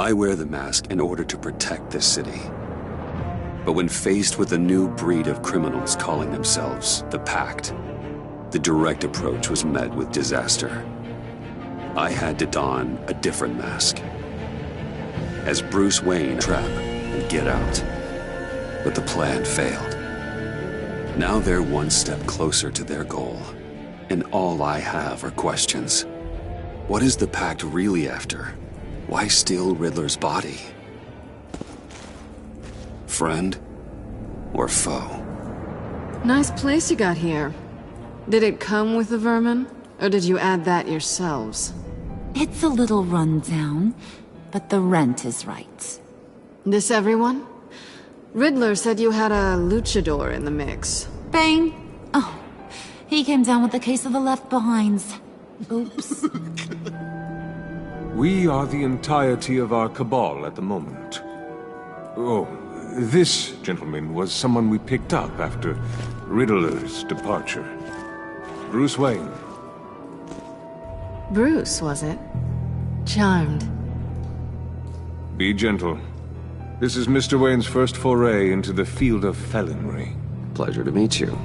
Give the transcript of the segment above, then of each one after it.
I wear the mask in order to protect this city. But when faced with a new breed of criminals calling themselves the Pact, the direct approach was met with disaster. I had to don a different mask. As Bruce Wayne, trap and get out. But the plan failed. Now they're one step closer to their goal, and all I have are questions. What is the Pact really after? Why steal Riddler's body? Friend or foe? Nice place you got here. Did it come with the vermin, or did you add that yourselves? It's a little run down, but the rent is right. This everyone? Riddler said you had a luchador in the mix. Bane? Oh, he came down with a case of the left-behinds. Oops. We are the entirety of our cabal at the moment. Oh, this gentleman was someone we picked up after Riddler's departure. Bruce Wayne. Bruce, was it? Charmed. Be gentle. This is Mr. Wayne's first foray into the field of felonry. Pleasure to meet you.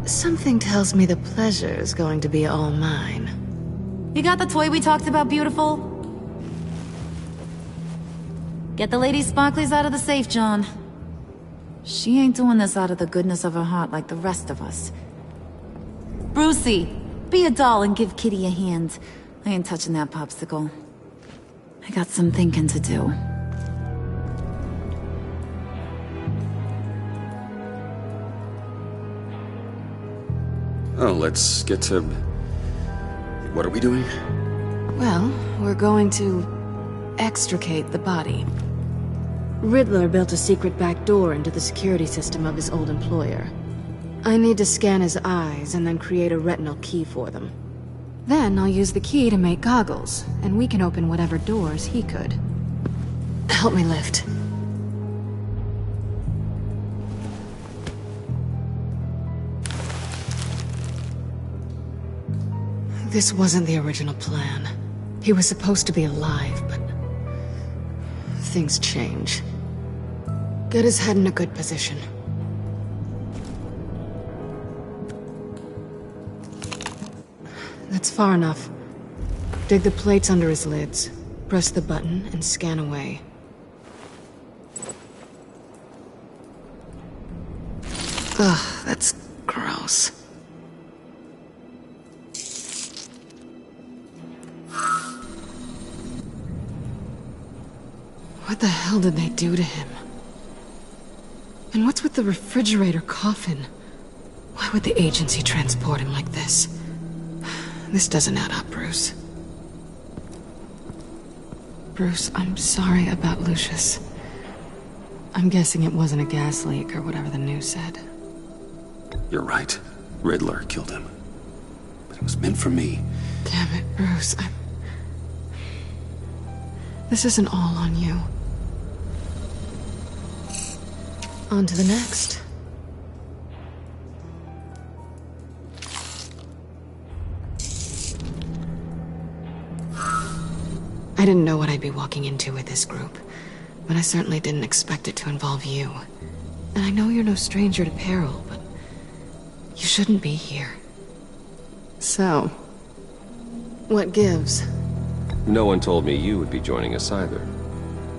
Something tells me the pleasure is going to be all mine. You got the toy we talked about, beautiful? Get the lady sparklies out of the safe, John. She ain't doing this out of the goodness of her heart like the rest of us. Brucey, be a doll and give Kitty a hand. I ain't touching that popsicle. I got some thinking to do. Oh, let's get to... What are we doing? Well, we're going to extricate the body. Riddler built a secret back door into the security system of his old employer. I need to scan his eyes and then create a retinal key for them. Then I'll use the key to make goggles, and we can open whatever doors he could. Help me lift. This wasn't the original plan. He was supposed to be alive, but... things change. Get his head in a good position. That's far enough. Dig the plates under his lids. Press the button and scan away. Ugh, that's gross. What the hell did they do to him? And what's with the refrigerator coffin? Why would the agency transport him like this? This doesn't add up, Bruce. Bruce, I'm sorry about Lucius. I'm guessing it wasn't a gas leak or whatever the news said. You're right. Riddler killed him. But it was meant for me. Damn it, Bruce. This isn't all on you. On to the next. I didn't know what I'd be walking into with this group, but I certainly didn't expect it to involve you. And I know you're no stranger to peril, but you shouldn't be here. So, what gives? No one told me you would be joining us either.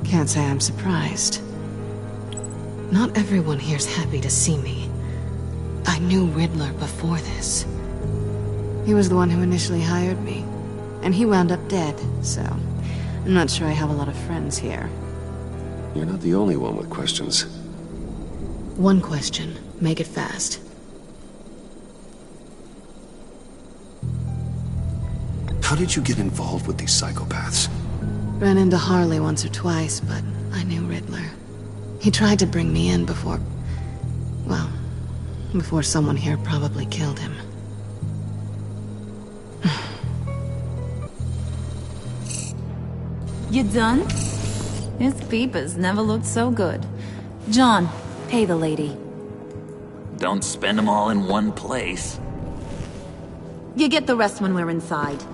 Can't say I'm surprised. Not everyone here's happy to see me. I knew Riddler before this. He was the one who initially hired me, and he wound up dead, so I'm not sure I have a lot of friends here. You're not the only one with questions. One question. Make it fast. How did you get involved with these psychopaths? Ran into Harley once or twice, but I knew Riddler. He tried to bring me in before... well, before someone here probably killed him. You done? His peepers never looked so good. John, pay the lady. Don't spend them all in one place. You get the rest when we're inside.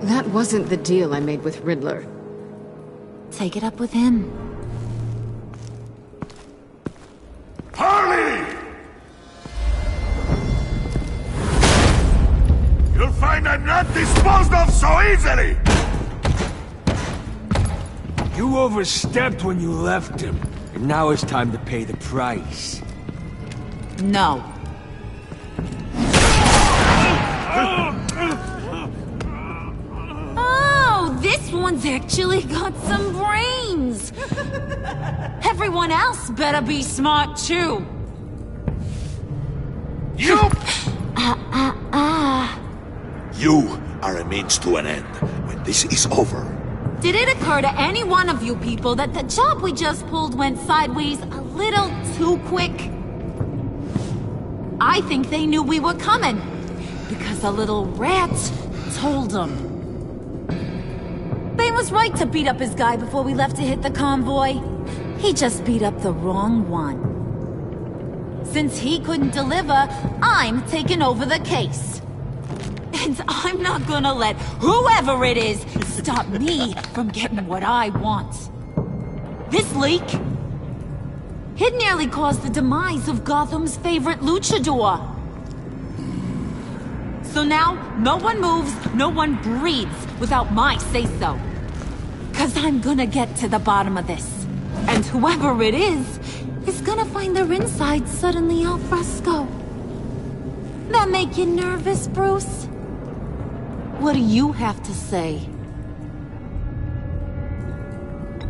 That wasn't the deal I made with Riddler. Take it up with him. Harley! You'll find I'm not disposed of so easily! You overstepped when you left him, and now it's time to pay the price. No. Oh, this one's actually got some brains. Everyone else better be smart too. You! You are a means to an end. When this is over... Did it occur to any one of you people that the job we just pulled went sideways a little too quick? I think they knew we were coming, because a little rat told them. Bane was right to beat up his guy before we left to hit the convoy. He just beat up the wrong one. Since he couldn't deliver, I'm taking over the case. And I'm not gonna let whoever it is stop me from getting what I want. This leak, it nearly caused the demise of Gotham's favorite luchador. So now, no one moves, no one breathes without my say-so. 'Cause I'm gonna get to the bottom of this. And whoever it is gonna find their insides suddenly al fresco. That make you nervous, Bruce? What do you have to say?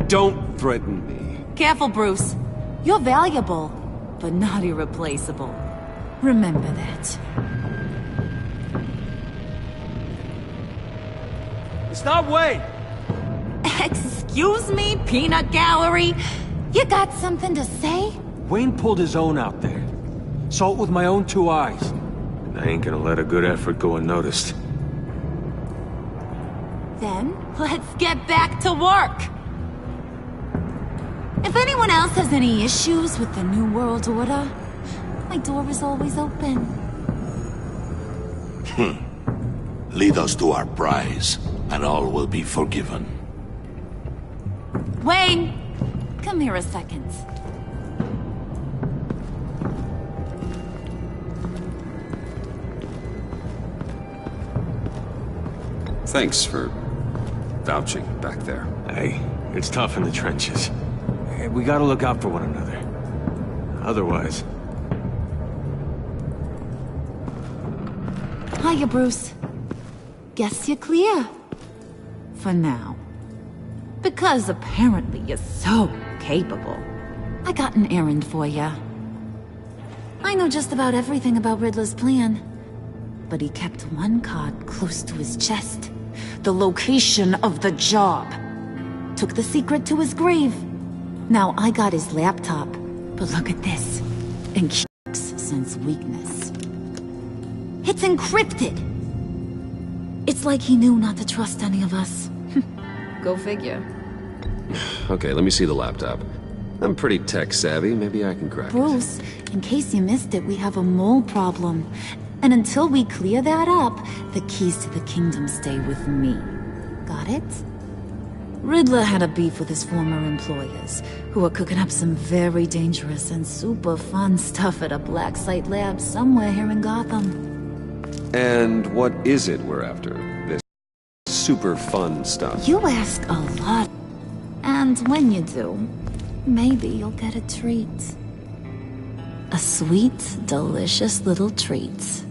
Don't threaten me. Careful, Bruce. You're valuable, but not irreplaceable. Remember that. Stop, Wayne! Excuse me, peanut gallery? You got something to say? Wayne pulled his own out there. Saw it with my own two eyes. And I ain't gonna let a good effort go unnoticed. Then, let's get back to work. If anyone else has any issues with the New World Order, my door is always open. Lead us to our prize, and all will be forgiven. Wayne, come here a second. Thanks for vouching back there. Hey, it's tough in the trenches. Hey, we gotta look out for one another. Otherwise... Hiya, Bruce. Guess you're clear. For now. Because apparently you're so capable. I got an errand for ya. I know just about everything about Riddler's plan. But he kept one card close to his chest. The location of the job. Took the secret to his grave. Now I got his laptop. But look at this. And sense weakness. It's encrypted. It's like he knew not to trust any of us. Go figure. Okay, let me see the laptop. I'm pretty tech savvy, maybe I can crack it. Bruce, in case you missed it, we have a mole problem. And until we clear that up, the keys to the kingdom stay with me. Got it? Riddler had a beef with his former employers, who were cooking up some very dangerous and super fun stuff at a black site lab somewhere here in Gotham. And what is it we're after? This super fun stuff. You ask a lot. And when you do, maybe you'll get a treat. A sweet, delicious little treat.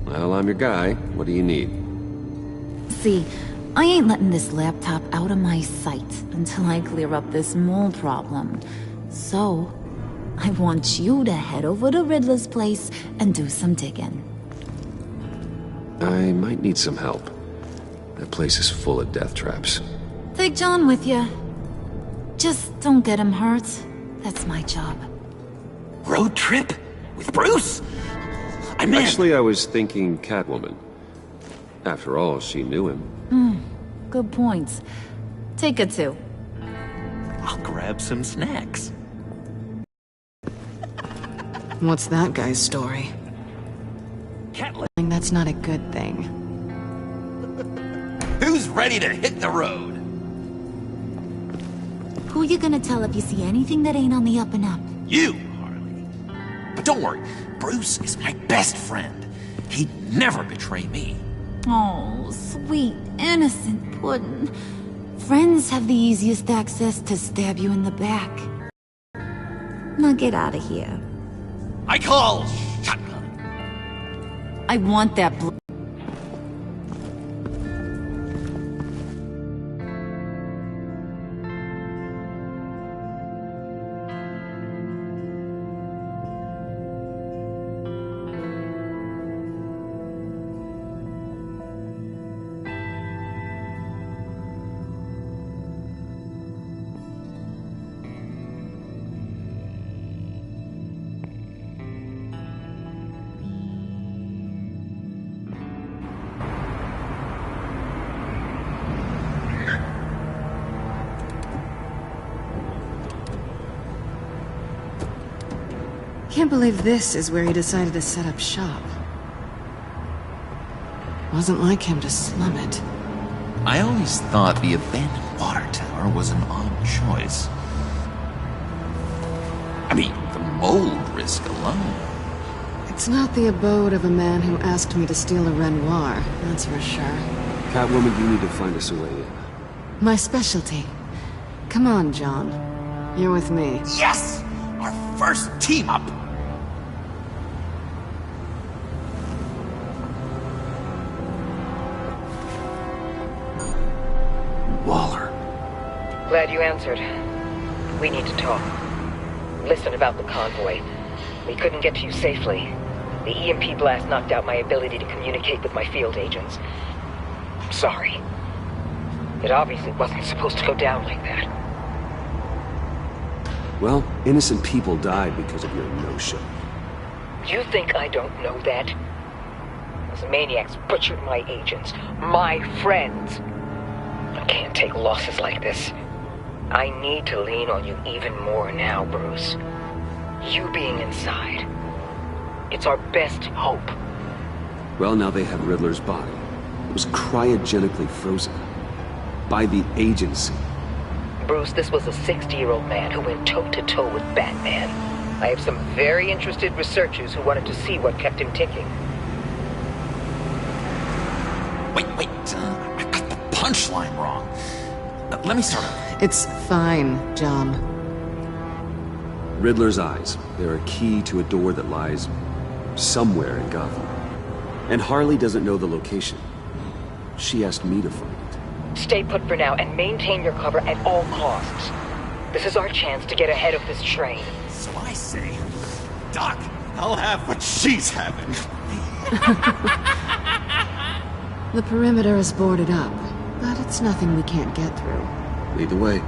Well, I'm your guy. What do you need? See, I ain't letting this laptop out of my sight until I clear up this mole problem. So, I want you to head over to Riddler's place and do some digging. I might need some help. That place is full of death traps. Take John with you. Just don't get him hurt. That's my job. Road trip? With Bruce? I'm in. Actually, I was thinking Catwoman. After all, she knew him. Good point. Take it too. I'll grab some snacks. What's that guy's story? Catlet. That's not a good thing. Who's ready to hit the road? Who you gonna tell if you see anything that ain't on the up and up? You, Harley. But don't worry, Bruce is my best friend. He'd never betray me. Oh, sweet, innocent Puddin'. Friends have the easiest access to stab you in the back. Now get out of here. I call shotgun. I want that Can't believe this is where he decided to set up shop. Wasn't like him to slum it. I always thought the abandoned water tower was an odd choice. I mean, the mold risk alone. It's not the abode of a man who asked me to steal a Renoir, that's for sure. Catwoman, you need to find us a way in. My specialty. Come on, John. You're with me. Yes! Our first team up! Waller. Glad you answered. We need to talk. Listen about the convoy. We couldn't get to you safely. The EMP blast knocked out my ability to communicate with my field agents. I'm sorry. It obviously wasn't supposed to go down like that. Well, innocent people died because of your no-show. You think I don't know that? Those maniacs butchered my agents, my friends. I can't take losses like this. I need to lean on you even more now, Bruce. You being inside. It's our best hope. Well, now they have Riddler's body. It was cryogenically frozen. By the agency. Bruce, this was a 60-year-old man who went toe-to-toe with Batman. I have some very interested researchers who wanted to see what kept him ticking. Wait, I got the punchline wrong. Let me start over. It's fine, John. Riddler's eyes. They're a key to a door that lies somewhere in Gotham. And Harley doesn't know the location. She asked me to find it. Stay put for now and maintain your cover at all costs. This is our chance to get ahead of this train. So I say, Doc, I'll have what she's having. The perimeter is boarded up, but it's nothing we can't get through. Lead the way.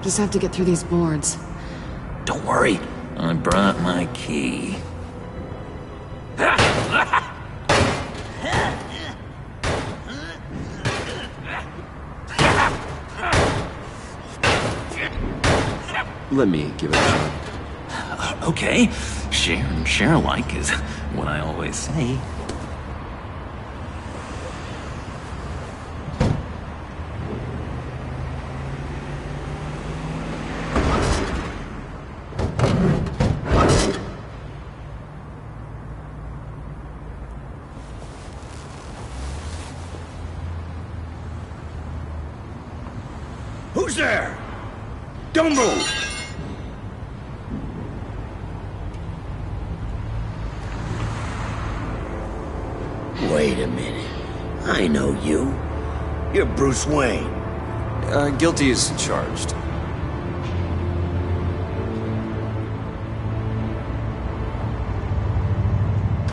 Just have to get through these boards. Don't worry, I brought my key. Let me give it a shot. Okay, share and share alike is what I always say. Who's there? Don't move! Wait a minute. I know you. You're Bruce Wayne. Guilty as charged.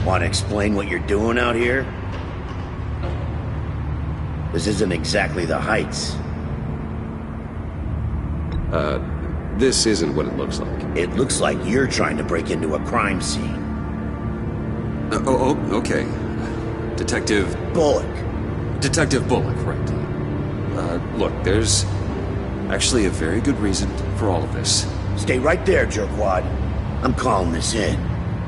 Want to explain what you're doing out here? This isn't exactly the Heights. This isn't what it looks like. It looks like you're trying to break into a crime scene. Okay. Detective Bullock. Detective Bullock, right. Look, there's actually a very good reason for all of this. Stay right there, jerkwad. I'm calling this in.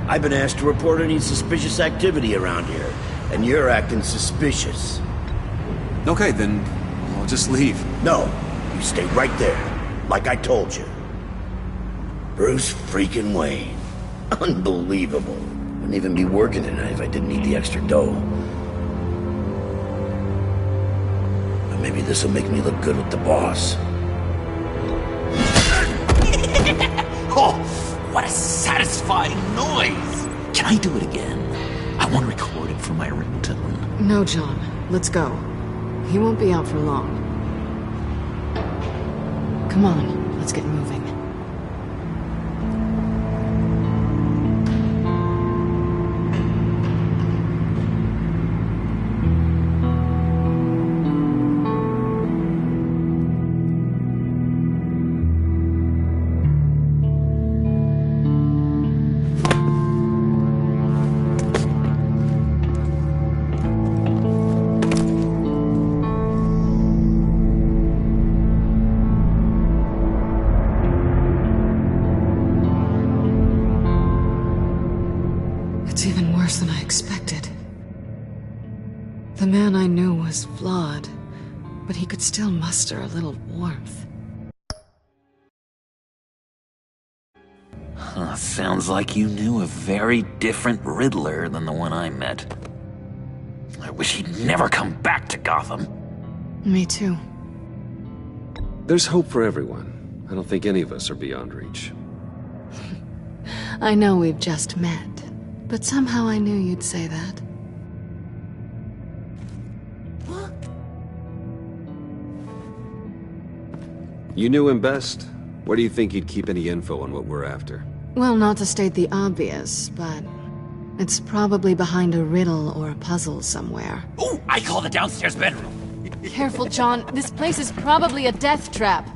I've been asked to report any suspicious activity around here. and you're acting suspicious. Okay, then I'll just leave. No, you stay right there, like I told you. Bruce freaking Wayne. Unbelievable. Wouldn't even be working tonight if I didn't need the extra dough. But maybe this'll make me look good with the boss. Oh, what a satisfying noise! Can I do it again? I want to record it for my ringtone. No, John. Let's go. He won't be out for long. Come on, let's get moving. It's even worse than I expected. The man I knew was flawed, but he could still muster a little warmth. Sounds like you knew a very different Riddler than the one I met. I wish he'd never come back to Gotham. Me too. There's hope for everyone. I don't think any of us are beyond reach. I know we've just met, but somehow I knew you'd say that. You knew him best. Where do you think he'd keep any info on what we're after? Well, not to state the obvious, but it's probably behind a riddle or a puzzle somewhere. Oh, I call the downstairs bedroom. Careful, John. This place is probably a death trap.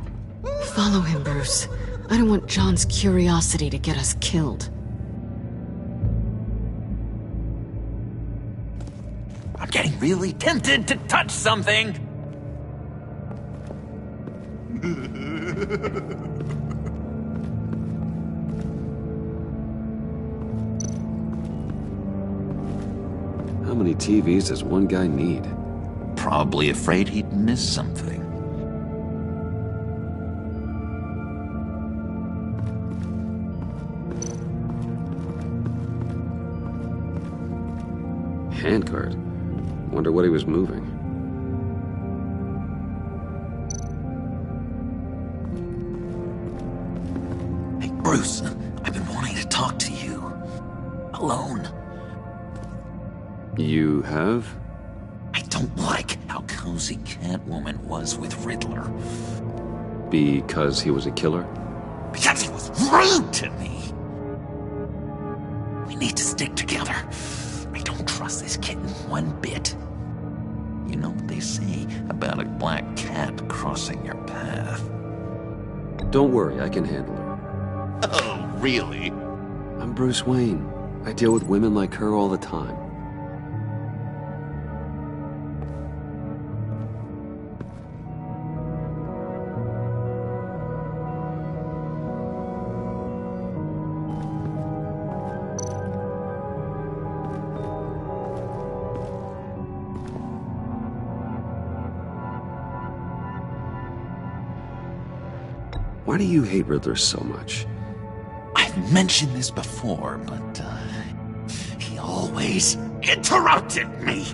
Follow him, Bruce. I don't want John's curiosity to get us killed. I'm getting really tempted to touch something. How many TVs does one guy need? Probably afraid he'd miss something. Handcart. Wonder what he was moving. Hey, Bruce, I've been wanting to talk to you. Alone. You have? I don't like how cozy Catwoman was with Riddler. Because he was a killer? Because he was rude to me! We need to stick together. I don't trust this kitten one bit. You know what they say about a black cat crossing your path? Don't worry, I can handle her. Oh, really? I'm Bruce Wayne. I deal with women like her all the time. Why do you hate Riddler so much? I've mentioned this before, but, he always interrupted me.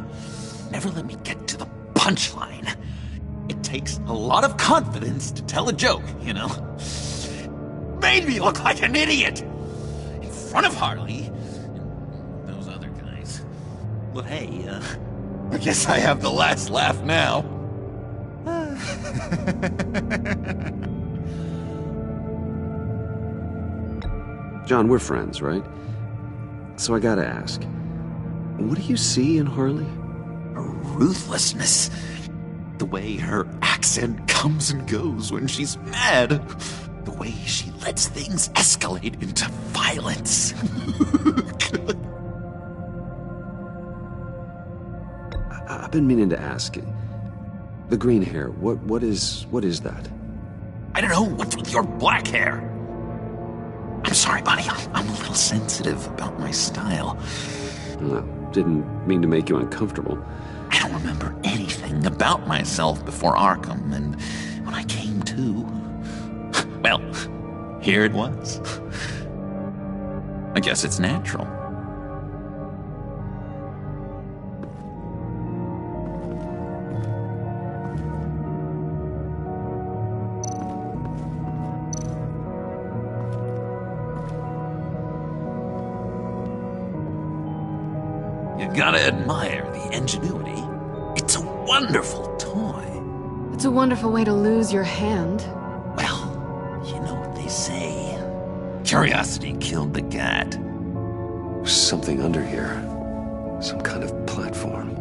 Never let me get to the punchline. It takes a lot of confidence to tell a joke, you know? Made me look like an idiot! In front of Harley and those other guys. But hey, I guess I have the last laugh now. John, we're friends, right? So I gotta ask, what do you see in Harley? Her ruthlessness. The way her accent comes and goes when she's mad. The way she lets things escalate into violence. I've been meaning to ask. The green hair, what is that? I don't know, what's with your black hair? I'm sorry, buddy, I'm a little sensitive about my style. No, Didn't mean to make you uncomfortable. I don't remember anything about myself before Arkham, and when I came to, well, here it was. I guess it's natural. You gotta admire the ingenuity. It's a wonderful toy. It's a wonderful way to lose your hand. Well, you know what they say. Curiosity killed the cat. There's something under here. Some kind of platform.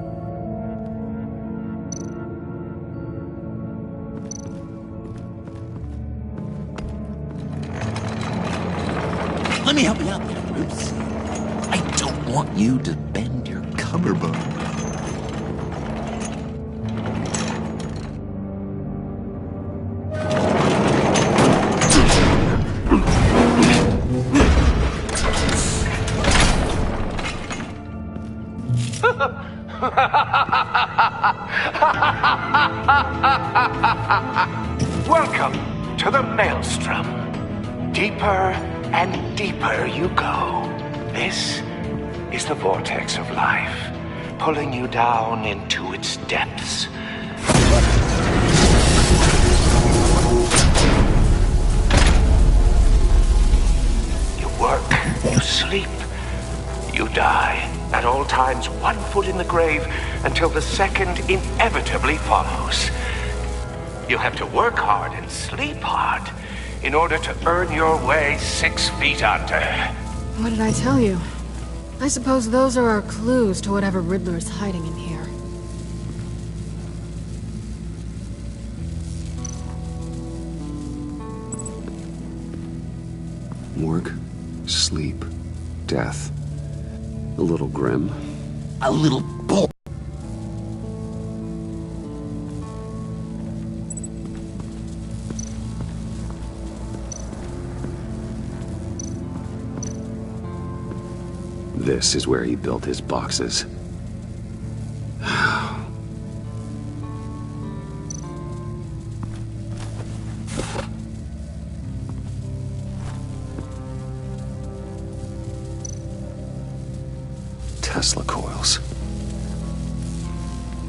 Let me help you out there, Bruce. I don't want you to bend your collarbone. Welcome to the Maelstrom. Deeper and deeper you go. This is the vortex of life, pulling you down into its depths. You work, you sleep, you die. At all times, 1 foot in the grave until the second inevitably follows. You have to work hard and sleep hard in order to earn your way 6 feet under. What did I tell you? I suppose those are our clues to whatever Riddler is hiding in here. Work, sleep, death. A little grim. A little bull. This is where he built his boxes. Tesla coils.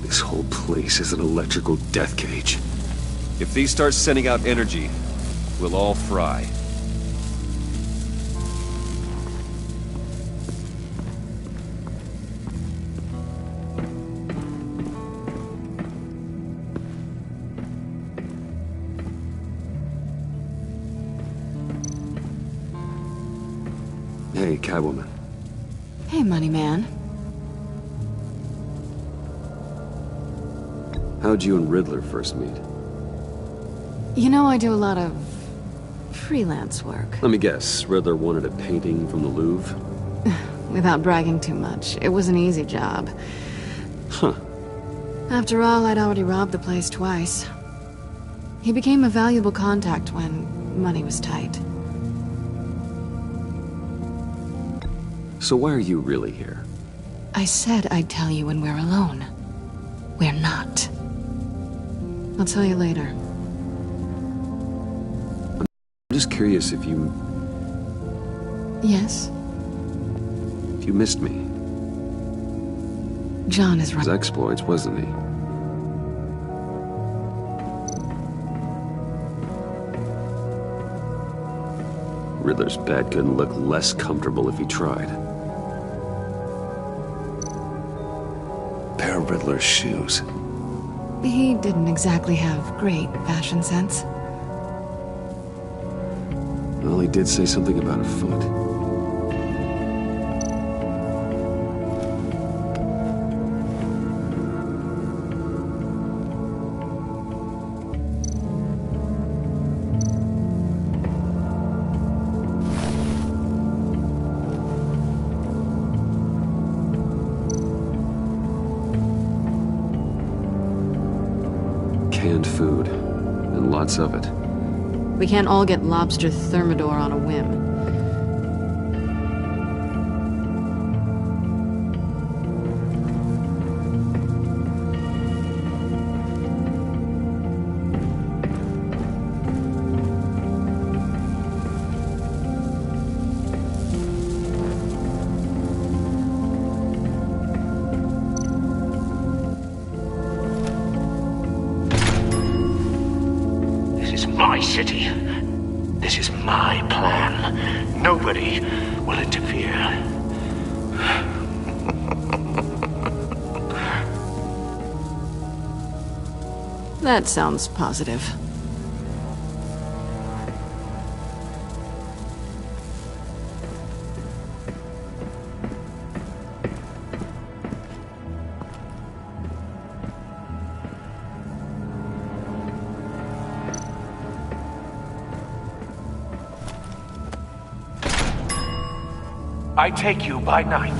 This whole place is an electrical death cage. If these start sending out energy, we'll all fry. Hey, Catwoman. Hey, Money Man. How'd you and Riddler first meet? You know I do a lot of freelance work. Let me guess, Riddler wanted a painting from the Louvre? Without bragging too much, it was an easy job. Huh. After all, I'd already robbed the place twice. He became a valuable contact when money was tight. So why are you really here? I said I'd tell you when we're alone. We're not. I'll tell you later. I'm just curious if you... Yes? If you missed me. John is His right. exploits, wasn't he? Riddler's bed couldn't look less comfortable if he tried. Pair of Riddler's shoes. He didn't exactly have great fashion sense. Well, he did say something about a foot. Canned food, and lots of it. We can't all get lobster thermidor on a whim. is my city. This is my plan. Nobody will interfere. That sounds positive. I take you by night.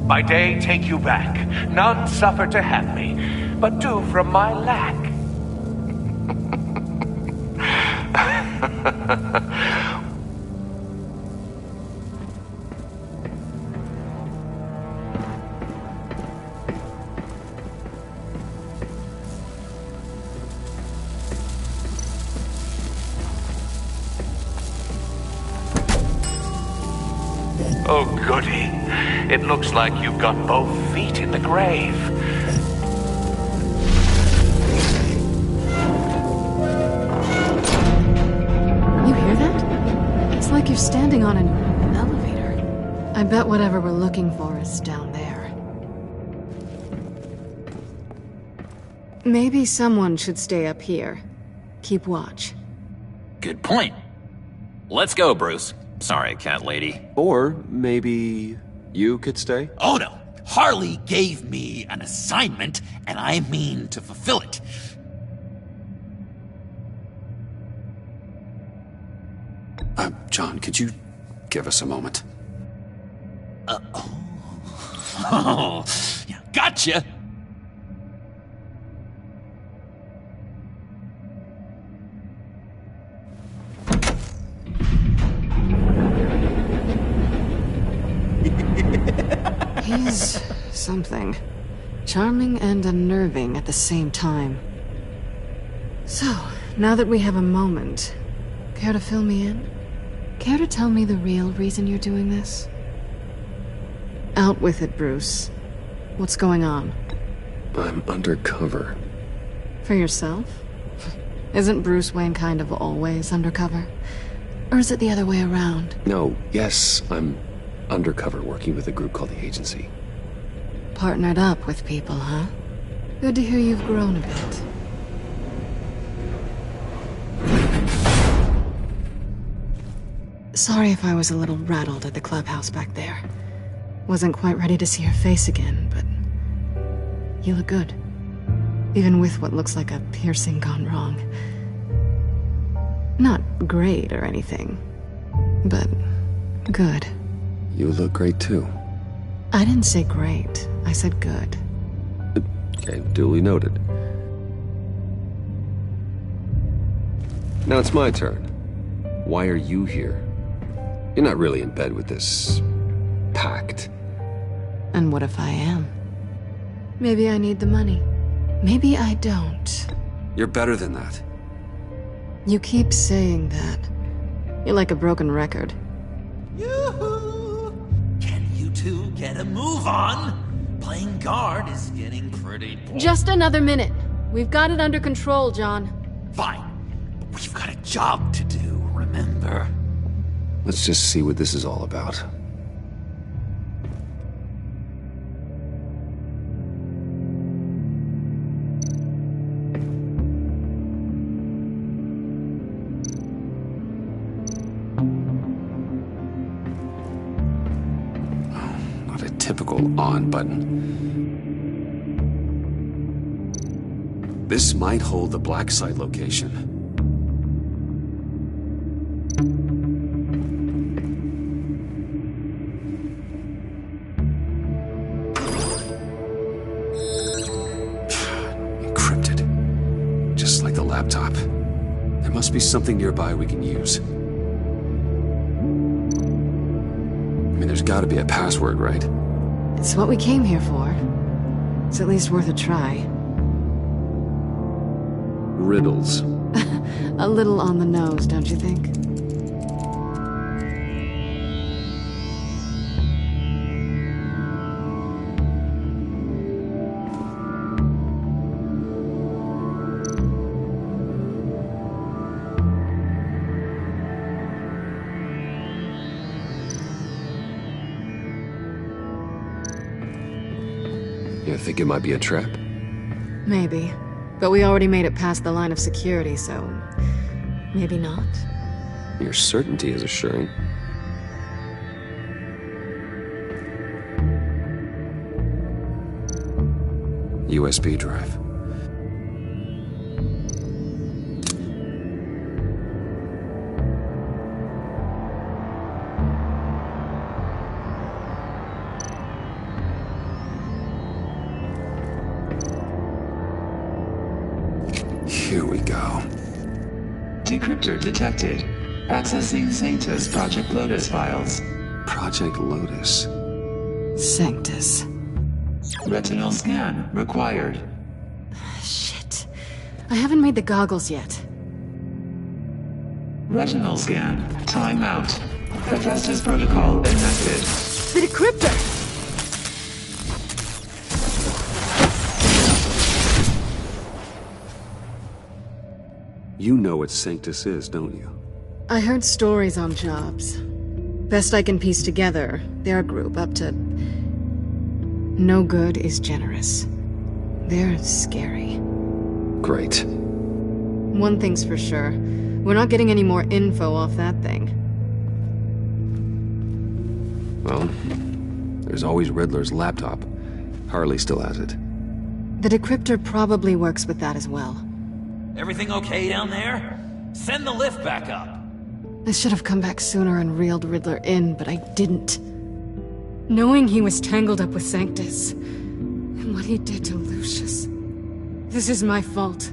By day, take you back. None suffer to have me, but do from my lack. Oh, goody. It looks like you've got both feet in the grave. You hear that? It's like you're standing on an elevator. I bet whatever we're looking for is down there. Maybe someone should stay up here. Keep watch. Good point. Let's go, Bruce. Sorry, cat lady. Or maybe you could stay? Oh no! Harley gave me an assignment, and I mean to fulfill it. John, could you give us a moment? Oh, yeah, gotcha! He's something. Charming and unnerving at the same time. So, now that we have a moment, care to fill me in? Care to tell me the real reason you're doing this? Out with it, Bruce. What's going on? I'm undercover. For yourself? Isn't Bruce Wayne kind of always undercover? Or is it the other way around? No, yes, I'm undercover working with a group called the Agency. Partnered up with people, huh? Good to hear you've grown a bit. Sorry if I was a little rattled at the clubhouse back there. Wasn't quite ready to see your face again, but you look good. Even with what looks like a piercing gone wrong. Not great or anything, but good. You look great too. I didn't say great. I said good. Okay, duly noted. Now it's my turn. Why are you here? You're not really in bed with this pact. And what if I am? Maybe I need the money. Maybe I don't. You're better than that. You keep saying that. You're like a broken record. Yoo-hoo! Can you two get a move on? Playing guard is getting pretty boring. Just another minute. We've got it under control, John. Fine. But we've got a job to do, remember? Let's just see what this is all about. Typical on button. This might hold the black site location. Encrypted. Just like the laptop. There must be something nearby we can use. I mean, there's gotta be a password, right? It's what we came here for. It's at least worth a try. Riddles. A little on the nose, don't you think? You think it might be a trap? Maybe. But we already made it past the line of security, so... maybe not. Your certainty is assuring. USB drive. Here we go. Decryptor detected. Accessing Sanctus Project Lotus files. Project Lotus. Sanctus. Retinal scan required. Shit. I haven't made the goggles yet. Retinal scan. Timeout. Hephaestus protocol enacted. The decryptor! You know what Sanctus is, don't you? I heard stories on jobs. Best I can piece together, they're a group up to... no good is generous. They're scary. Great. One thing's for sure. We're not getting any more info off that thing. Well, there's always Riddler's laptop. Harley still has it. The decryptor probably works with that as well. Everything okay down there? Send the lift back up. I should have come back sooner and reeled Riddler in, but I didn't. Knowing he was tangled up with Sanctus, and what he did to Lucius. This is my fault.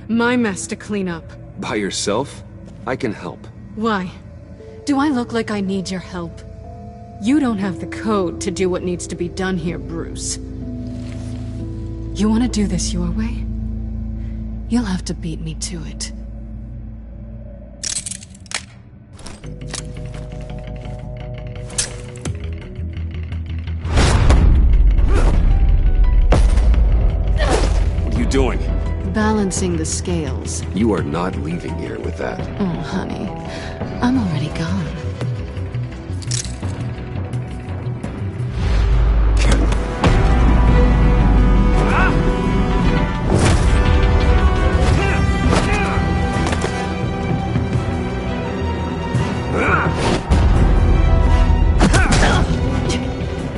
My mess to clean up. By yourself? I can help. Why? Do I look like I need your help? You don't have the code to do what needs to be done here, Bruce. You want to do this your way? You'll have to beat me to it. What are you doing? Balancing the scales. You are not leaving here with that. Oh, honey. I'm already gone.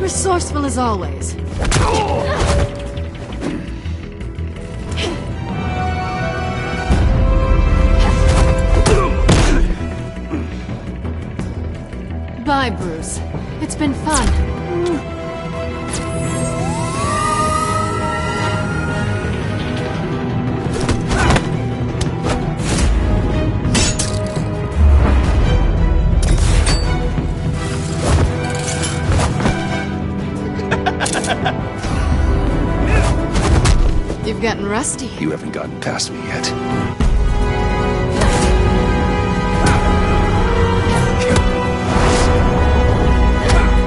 Resourceful as always. Bye, Bruce. It's been fun. You've gotten rusty. You haven't gotten past me yet.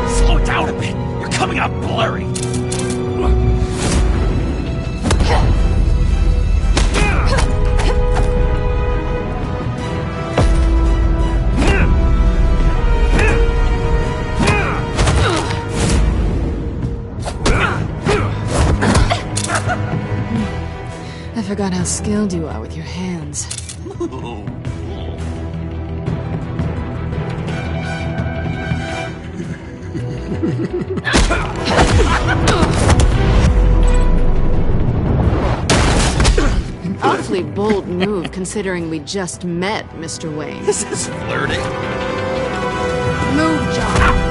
Slow down a bit. You're coming out blurry. I forgot how skilled you are with your hands. An awfully bold move considering we just met, Mr. Wayne. This is flirting. Move, John.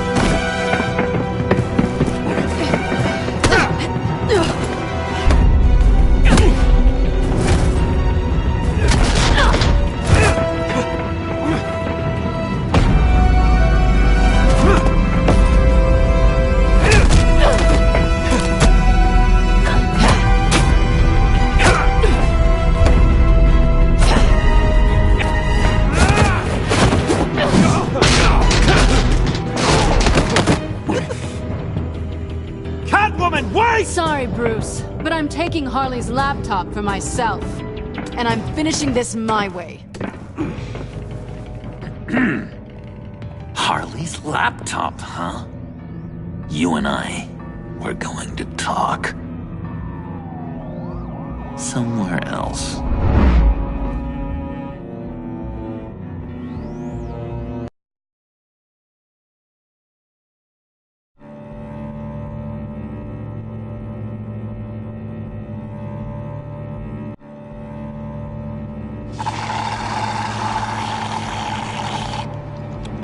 Sorry, Bruce, but I'm taking Harley's laptop for myself. And I'm finishing this my way. Harley's laptop, huh? You and I, we're going to talk. somewhere else.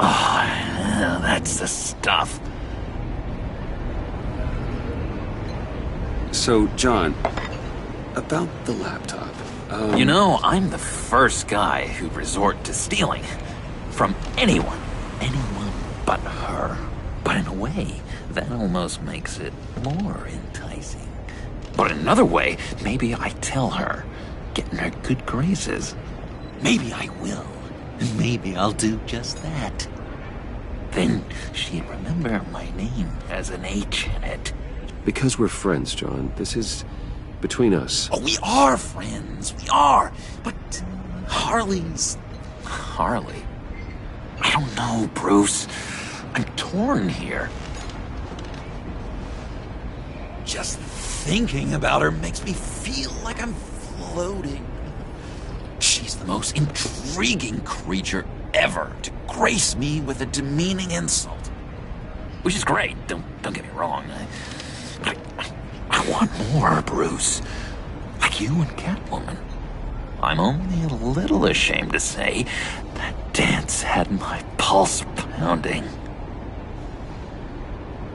Oh, that's the stuff. So, John, about the laptop. You know, I'm the first guy who'd resort to stealing. From anyone. Anyone but her. But in a way, that almost makes it more enticing. But in another way, maybe I tell her, get in her good graces. Maybe I will. And maybe I'll do just that. Then she'd remember my name has an H in it. Because we're friends, John. This is between us. Oh, we are friends. We are. But Harley's... Harley? I don't know, Bruce. I'm torn here. Just thinking about her makes me feel like I'm floating. She's the most intriguing creature ever to grace me with a demeaning insult. Which is great, don't get me wrong. I want more, Bruce. Like you and Catwoman. I'm only a little ashamed to say that dance had my pulse pounding.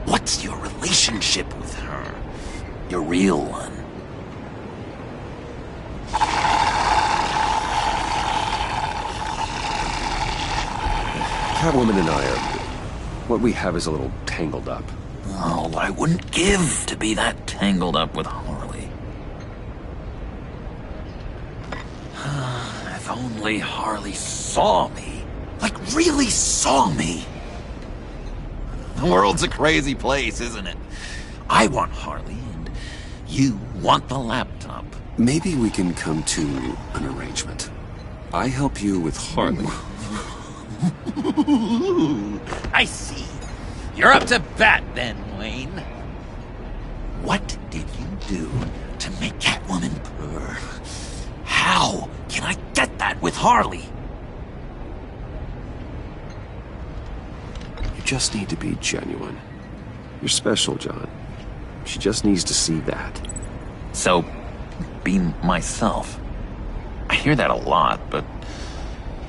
What's your relationship with her? Your real one? Catwoman and I are... what we have is a little tangled up. Oh, I wouldn't give to be that tangled up with Harley. If only Harley saw me. Like, really saw me. The world's a crazy place, isn't it? I want Harley, and you want the laptop. Maybe we can come to an arrangement. I help you with Harley. I see. You're up to bat then, Wayne. What did you do to make Catwoman purr? How can I get that with Harley? You just need to be genuine. You're special, John. She just needs to see that. So, be myself. I hear that a lot, but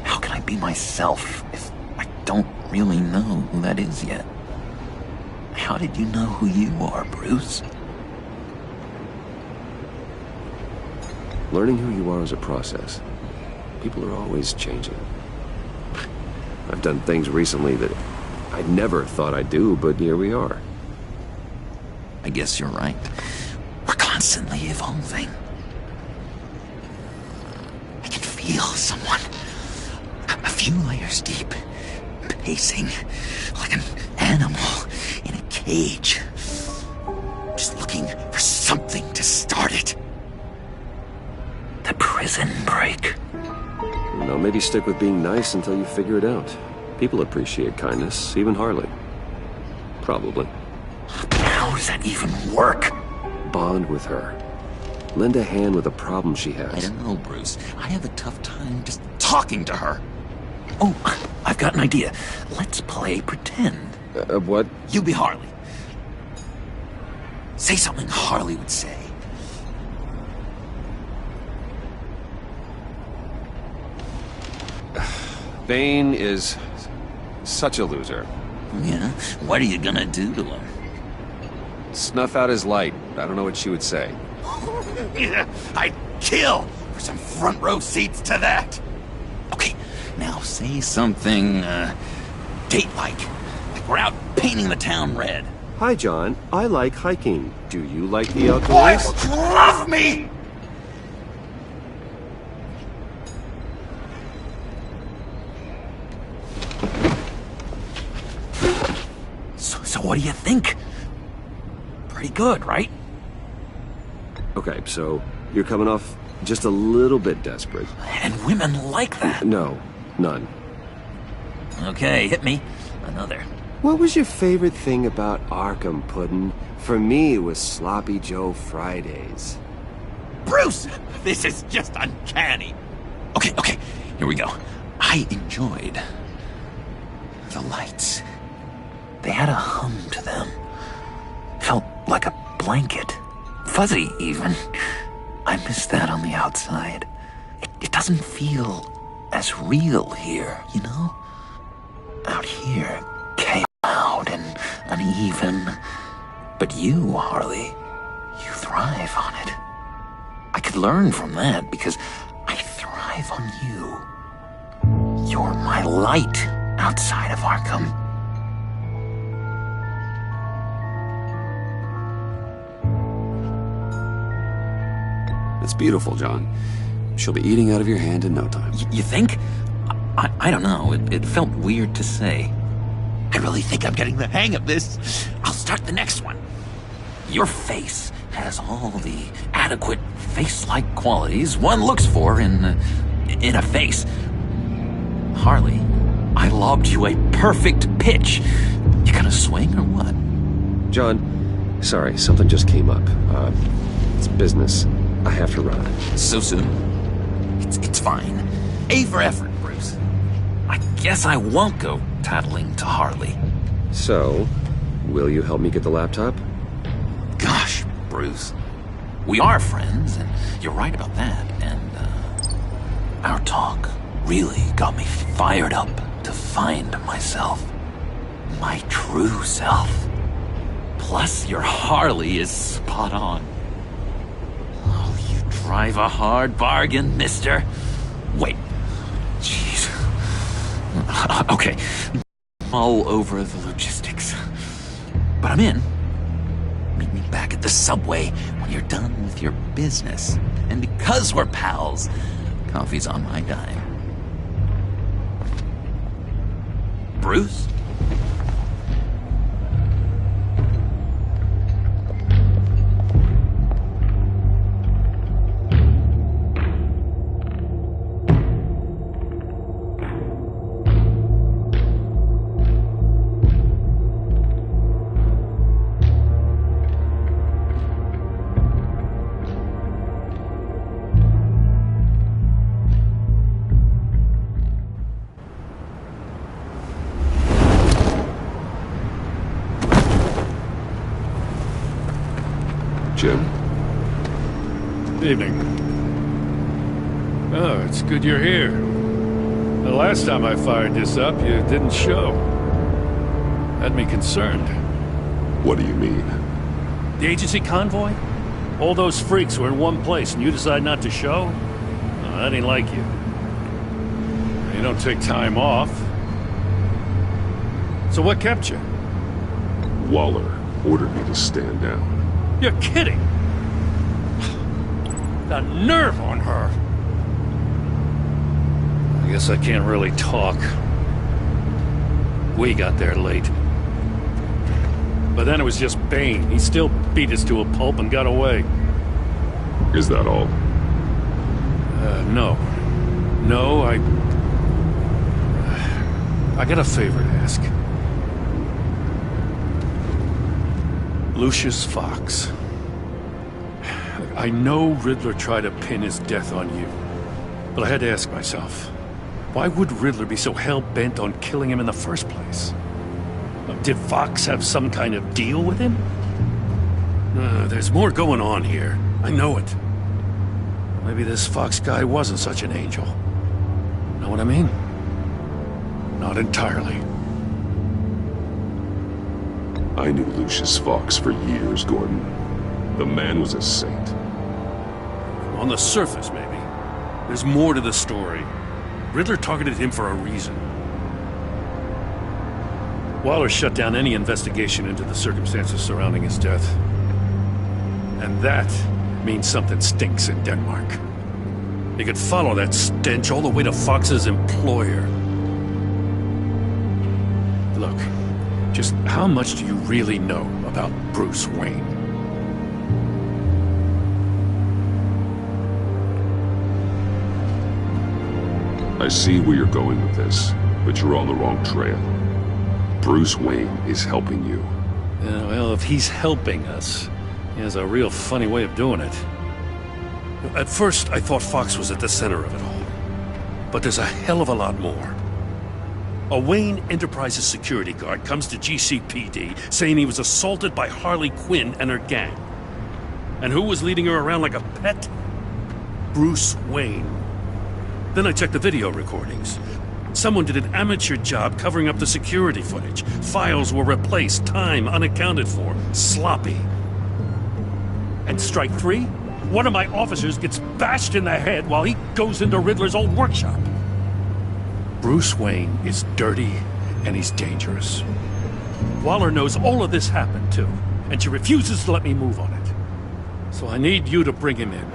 how can I be myself if I don't really know who that is yet? How did you know who you are, Bruce? Learning who you are is a process. People are always changing. I've done things recently that I never thought I'd do, but here we are. I guess you're right. We're constantly evolving. I can feel someone a few layers deep, pacing like an animal in a cage, just looking for something to start it. The prison break. Now maybe stick with being nice until you figure it out. People appreciate kindness, even Harley. Probably. How does that even work? Bond with her. Lend a hand with a problem she has. I don't know, Bruce. I have a tough time just talking to her. Oh, I've got an idea. Let's play pretend. What? You be Harley. Say something Harley would say. Bane is such a loser. Yeah? What are you gonna do to him? Snuff out his light. I don't know what she would say. I'd kill for some front row seats to that. Okay, now say something, date-like. Like we're out painting the town red. Hi, John. I like hiking. Do you like the outdoors? Boys, love me! So what do you think? Pretty good, right? Okay, so you're coming off just a little bit desperate. And women like that. No, none. Okay, hit me. Another. What was your favorite thing about Arkham, Puddin'? For me, it was Sloppy Joe Fridays. Bruce! This is just uncanny. Okay, here we go. I enjoyed the lights. They had a hum to them. Felt like a blanket. Fuzzy, even. I miss that on the outside. It doesn't feel as real here, you know? Out here, chaos loud and uneven. But you, Harley, you thrive on it. I could learn from that because I thrive on you. You're my light outside of Arkham. It's beautiful, John. She'll be eating out of your hand in no time. You think? I don't know. It felt weird to say. I really think I'm getting the hang of this. I'll start the next one. Your face has all the adequate face-like qualities one looks for in a face. Harley, I lobbed you a perfect pitch. You gonna swing or what? John, sorry, something just came up. It's business. I have to run. So soon? It's fine. A for effort, Bruce. I guess I won't go tattling to Harley. So, will you help me get the laptop? Gosh, Bruce. We are friends, and you're right about that. And, our talk really got me fired up to find myself. My true self. Plus, your Harley is spot on. Oh, you drive a hard bargain, mister. Wait. Jeez. Okay. All over the logistics. But I'm in. Meet me back at the subway when you're done with your business. And because we're pals, coffee's on my dime. Bruce? Jim? Evening. Oh, it's good you're here. The last time I fired this up, you didn't show. Had me concerned. What do you mean? The agency convoy? All those freaks were in one place and you decide not to show? No, that ain't like you. You don't take time off. So what kept you? Waller ordered me to stand down. You're kidding! The nerve on her! I guess I can't really talk. We got there late. But then it was just Bane. He still beat us to a pulp and got away. Is that all? No. No, I got a favor to ask. Lucius Fox. I know Riddler tried to pin his death on you, but I had to ask myself, why would Riddler be so hell-bent on killing him in the first place? Did Fox have some kind of deal with him? There's more going on here. I know it. Maybe this Fox guy wasn't such an angel. Know what I mean? Not entirely. I knew Lucius Fox for years, Gordon. The man was a saint. On the surface, maybe. There's more to the story. Riddler targeted him for a reason. Waller shut down any investigation into the circumstances surrounding his death. And that means something stinks in Denmark. You could follow that stench all the way to Fox's employer. Look, just how much do you really know about Bruce Wayne? I see where you're going with this, but you're on the wrong trail. Bruce Wayne is helping you. Yeah, well, if he's helping us, he has a real funny way of doing it. At first, I thought Fox was at the center of it all. But there's a hell of a lot more. A Wayne Enterprises security guard comes to GCPD saying he was assaulted by Harley Quinn and her gang. And who was leading her around like a pet? Bruce Wayne. Then I checked the video recordings. Someone did an amateur job covering up the security footage. Files were replaced, time unaccounted for, sloppy. And strike three? One of my officers gets bashed in the head while he goes into Riddler's old workshop. Bruce Wayne is dirty and he's dangerous. Waller knows all of this happened too, and she refuses to let me move on it. So I need you to bring him in.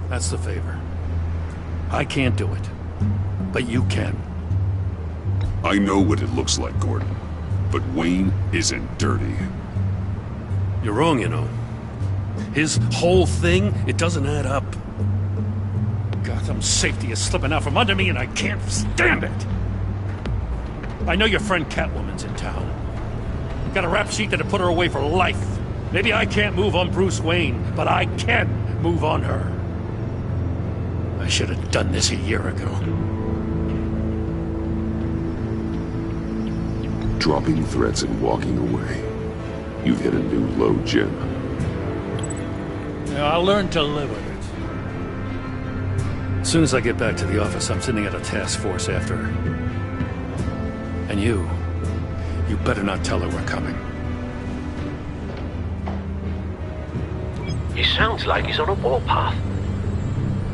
That's the favor. I can't do it, but you can. I know what it looks like, Gordon, but Wayne isn't dirty. You're wrong, you know. His whole thing, it doesn't add up. Gotham's safety is slipping out from under me and I can't stand it! I know your friend Catwoman's in town. Got a rap sheet that'll put her away for life. Maybe I can't move on Bruce Wayne, but I can move on her. I should have done this a year ago. Dropping threats and walking away. You've hit a new low, Jim. Yeah, I'll learn to live with it. As soon as I get back to the office, I'm sending out a task force after her. And you better not tell her we're coming. He sounds like he's on a warpath.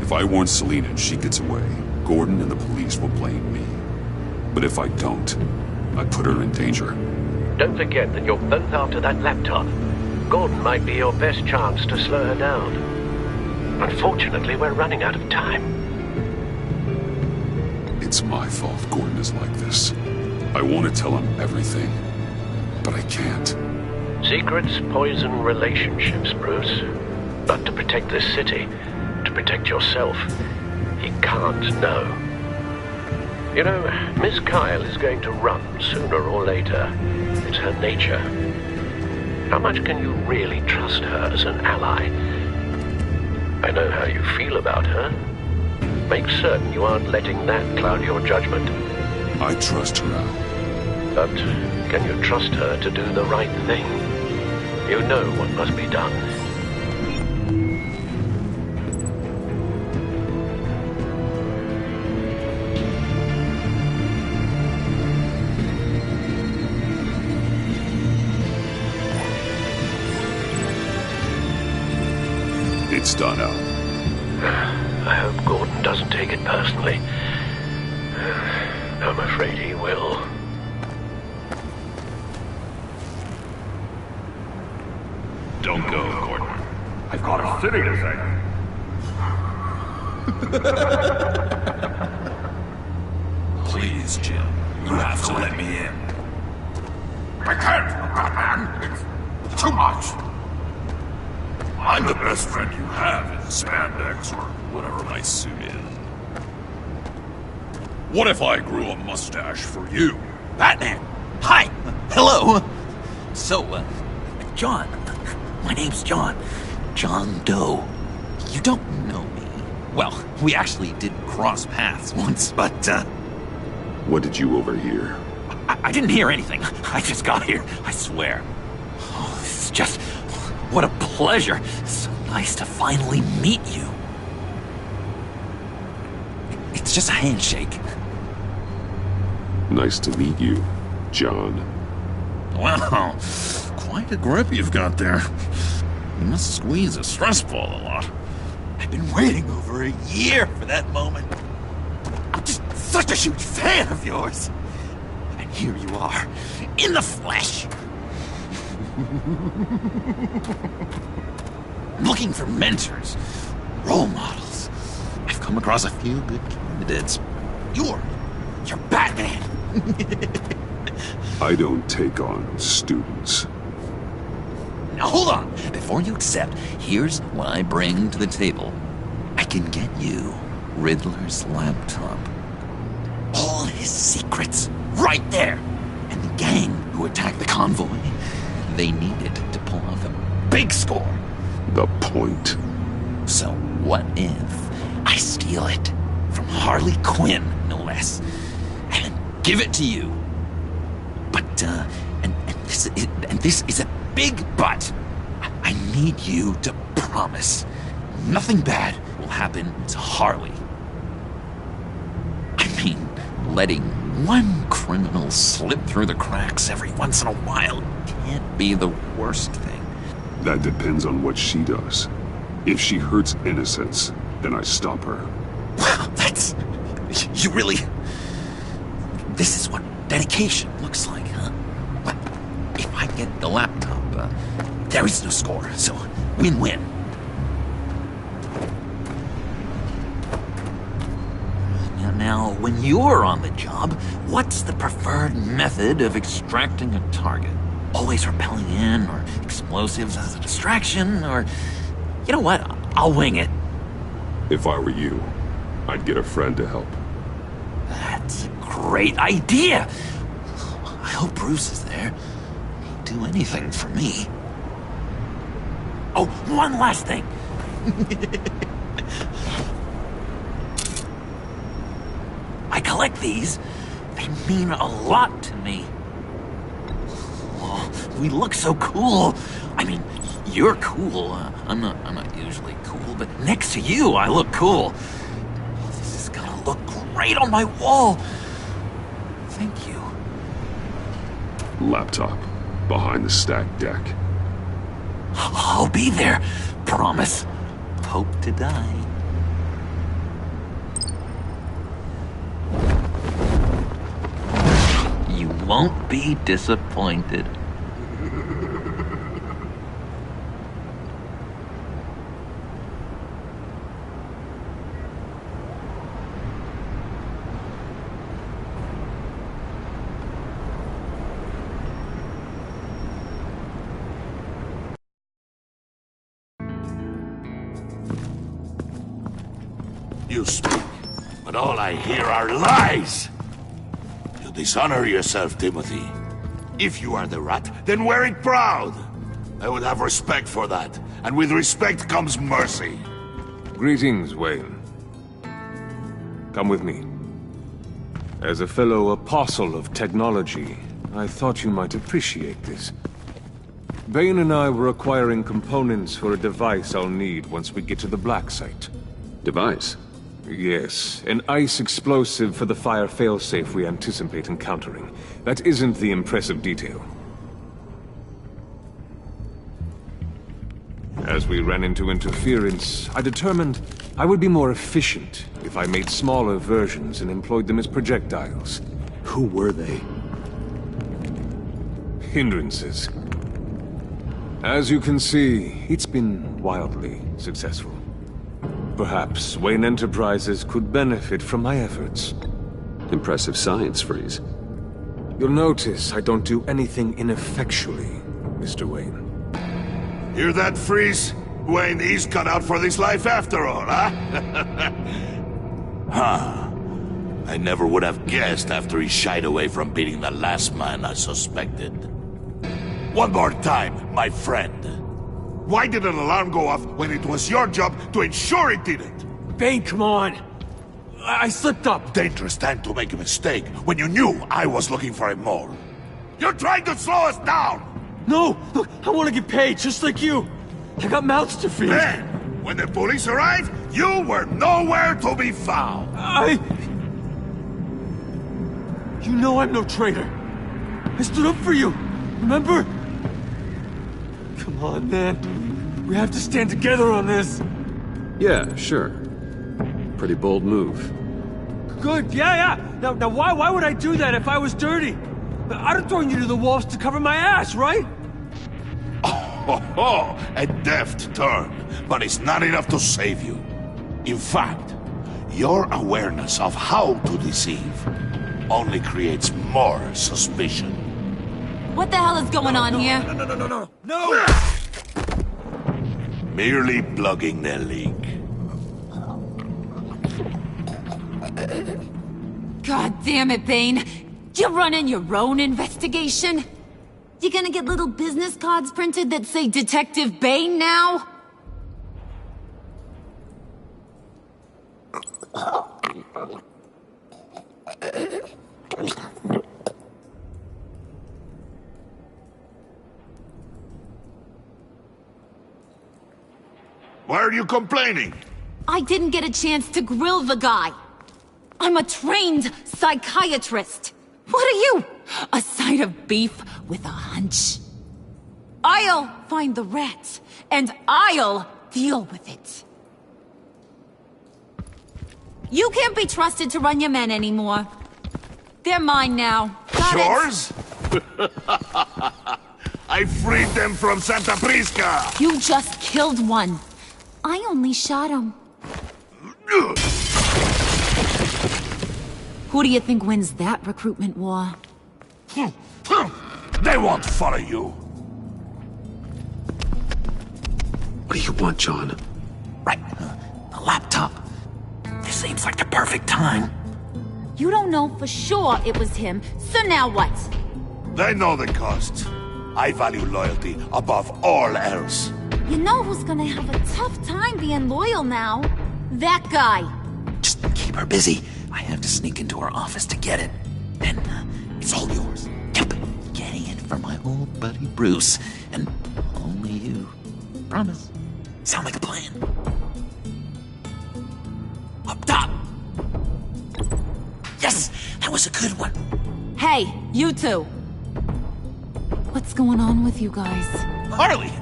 If I warn Selina and she gets away, Gordon and the police will blame me. But if I don't, I put her in danger. Don't forget that you're both after that laptop. Gordon might be your best chance to slow her down. Unfortunately, we're running out of time. It's my fault Gordon is like this. I want to tell him everything, but I can't. Secrets poison relationships, Bruce. But to protect this city, to protect yourself, he can't know. You know, Miss Kyle is going to run sooner or later. It's her nature. How much can you really trust her as an ally? I know how you feel about her. Make certain you aren't letting that cloud your judgment. I trust her, Al. But can you trust her to do the right thing? You know what must be done. It's done, Al. I hope Gordon doesn't take it personally. I'm afraid he will. Don't go, Gordon. I've got a city to save. Please, Jim. You have to let me in. I can't, Batman. It's too much. I'm the best friend you have in spandex or whatever my suit is. What if I grew a mustache for you? Batman! Hi! Hello! So, John. My name's John. John Doe. You don't know me. Well, we actually did cross paths once, but, What did you overhear? I didn't hear anything. I just got here, I swear. Oh, it's just... what a pleasure. So nice to finally meet you. It's just a handshake. Nice to meet you, John. Wow, quite a grip you've got there. You must squeeze a stress ball a lot. I've been waiting over a year for that moment. I'm just such a huge fan of yours. And here you are, in the flesh. I'm looking for mentors, role models. I've come across a few good candidates. You're Batman. I don't take on students. Now hold on. Before you accept, here's what I bring to the table. I can get you Riddler's laptop. All his secrets, right there. And the gang who attacked the convoy, they needed to pull off a big score. The point. So what if I steal it from Harley Quinn, no less, and give it to you? But, and this is a big but. I need you to promise nothing bad will happen to Harley. I mean, letting one criminal slip through the cracks every once in a while can't be the worst thing. That depends on what she does. If she hurts innocents, then I stop her. Wow, that's... You really... This is what dedication looks like, huh? Well, if I get the laptop, there is no score, so win-win. Now, when you're on the job, what's the preferred method of extracting a target? Always rappelling in, or explosives as a distraction, or... You know what? I'll wing it. If I were you, I'd get a friend to help. That's a great idea! I hope Bruce is there. He'd do anything for me. Oh, one last thing! I collect these. They mean a lot to me. Oh, we look so cool. I mean, you're cool. I'm not usually cool, but next to you, I look cool. This is gonna look great on my wall. Thank you. Laptop. Behind the stacked deck. I'll be there. Promise. Hope to die. You won't be disappointed. You speak, but all I hear are lies! You dishonor yourself, Timothy. If you are the rat, then wear it proud! I would have respect for that, and with respect comes mercy. Greetings, Wayne. Come with me. As a fellow apostle of technology, I thought you might appreciate this. Bane and I were acquiring components for a device I'll need once we get to the Black Site. Device? Yes, an ice explosive for the fire failsafe we anticipate encountering. That isn't the impressive detail. As we ran into interference, I determined I would be more efficient if I made smaller versions and employed them as projectiles. Who were they? Hindrances. As you can see, it's been wildly successful. Perhaps Wayne Enterprises could benefit from my efforts. Impressive science, Freeze. You'll notice I don't do anything ineffectually, Mr. Wayne. Hear that, Freeze? Wayne, he's cut out for this life after all, huh? Huh. I never would have guessed after he shied away from beating the last man I suspected. One more time, my friend. Why did an alarm go off when it was your job to ensure it didn't? Bane, come on! I slipped up! Dangerous time to make a mistake when you knew I was looking for a mole. You're trying to slow us down! No! Look, I want to get paid, just like you! I got mouths to feed! Then, when the police arrived, you were nowhere to be found! You know I'm no traitor! I stood up for you, remember? Come on, man. We have to stand together on this. Yeah, sure. Pretty bold move. Good, yeah. Now why would I do that if I was dirty? I'd have thrown you to the wolves to cover my ass, right? Oh, a deft turn, but it's not enough to save you. In fact, your awareness of how to deceive only creates more suspicion. What the hell is going on here? No! Merely plugging the leak. God damn it, Bane. You running your own investigation? You gonna get little business cards printed that say Detective Bane now? Why are you complaining? I didn't get a chance to grill the guy. I'm a trained psychiatrist. What are you? A side of beef with a hunch? I'll find the rat, and I'll deal with it. You can't be trusted to run your men anymore. They're mine now. Got Yours? I freed them from Santa Prisca! You just killed one. I only shot him. Who do you think wins that recruitment war? They won't follow you. What do you want, John? Right, the laptop. This seems like the perfect time. You don't know for sure it was him, so now what? They know the cost. I value loyalty above all else. You know who's gonna have a tough time being loyal now? That guy. Just keep her busy. I have to sneak into her office to get it. Then, it's all yours. Yep, getting it for my old buddy Bruce. And only you. Promise. Sound like a plan? Up top! Yes! That was a good one. Hey, you two. What's going on with you guys? Harley!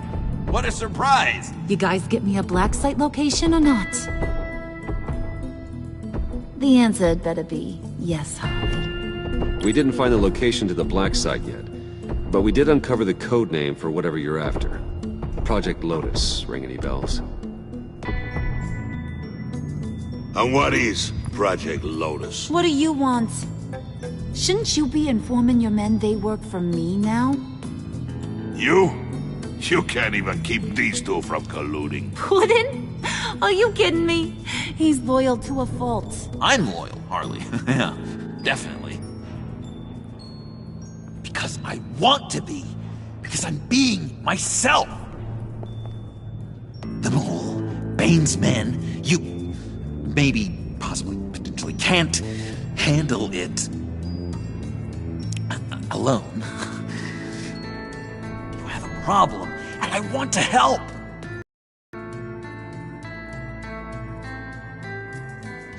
What a surprise! You guys get me a black site location or not? The answer had better be yes, Harley. We didn't find the location to the black site yet, but we did uncover the code name for whatever you're after. Project Lotus. Ring any bells? And what is Project Lotus? What do you want? Shouldn't you be informing your men they work for me now? You? You can't even keep these two from colluding. Puddin'? Are you kidding me? He's loyal to a fault. I'm loyal, Harley. Yeah, definitely. Because I want to be. Because I'm being myself. The Mole, Bane's men, you maybe, possibly, potentially can't handle it alone. You have a problem, and I want to help.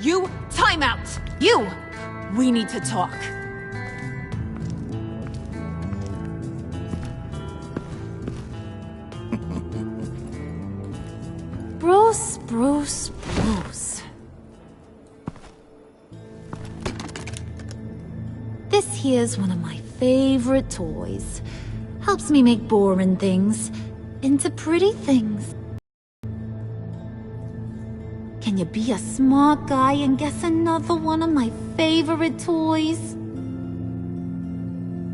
You, time out. You, we need to talk. Bruce. This here's one of my favorite toys. Helps me make boring things into pretty things. Can you be a smart guy and guess another one of my favorite toys?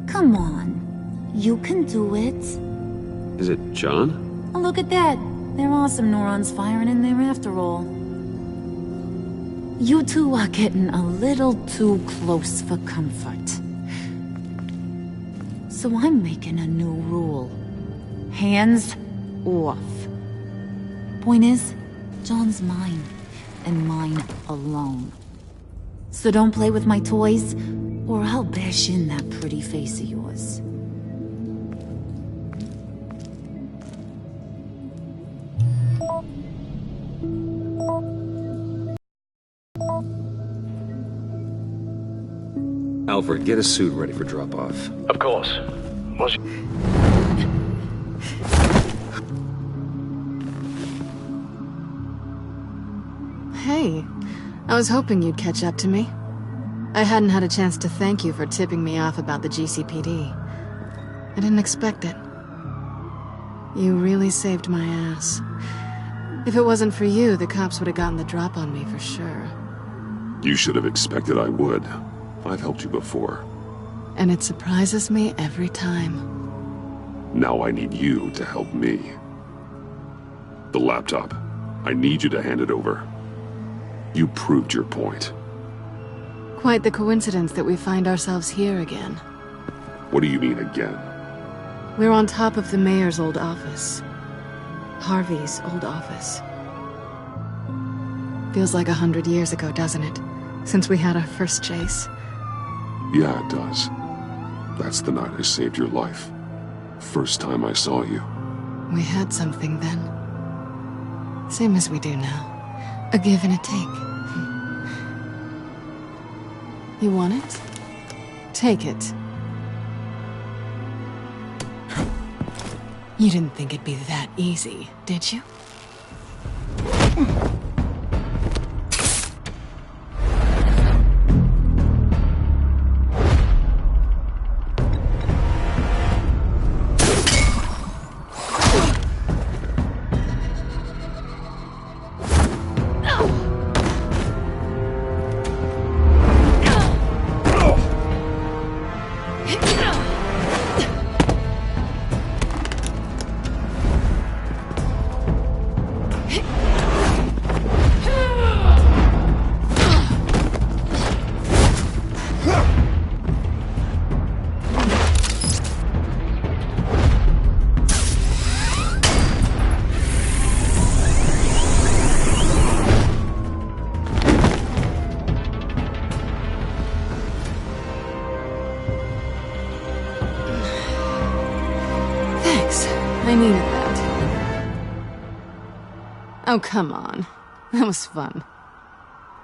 Come on, you can do it. Is it John? Oh, look at that. There are some neurons firing in there after all. You two are getting a little too close for comfort. So I'm making a new rule. Hands off. Point is, John's mine, and mine alone. So don't play with my toys, or I'll bash in that pretty face of yours. Alfred, get a suit ready for drop-off. Of course. Hey, I was hoping you'd catch up to me. I hadn't had a chance to thank you for tipping me off about the GCPD. I didn't expect it. You really saved my ass. If it wasn't for you, the cops would have gotten the drop on me for sure. You should have expected I would. I've helped you before. And it surprises me every time. Now I need you to help me. The laptop. I need you to hand it over. You proved your point. Quite the coincidence that we find ourselves here again. What do you mean again? We're on top of the mayor's old office. Harvey's old office. Feels like 100 years ago, doesn't it? Since we had our first chase. Yeah, it does. That's the night I saved your life. First time I saw you. We had something then. Same as we do now. A give and a take. You want it? Take it. You didn't think it'd be that easy, did you? I needed that. Oh, come on. That was fun.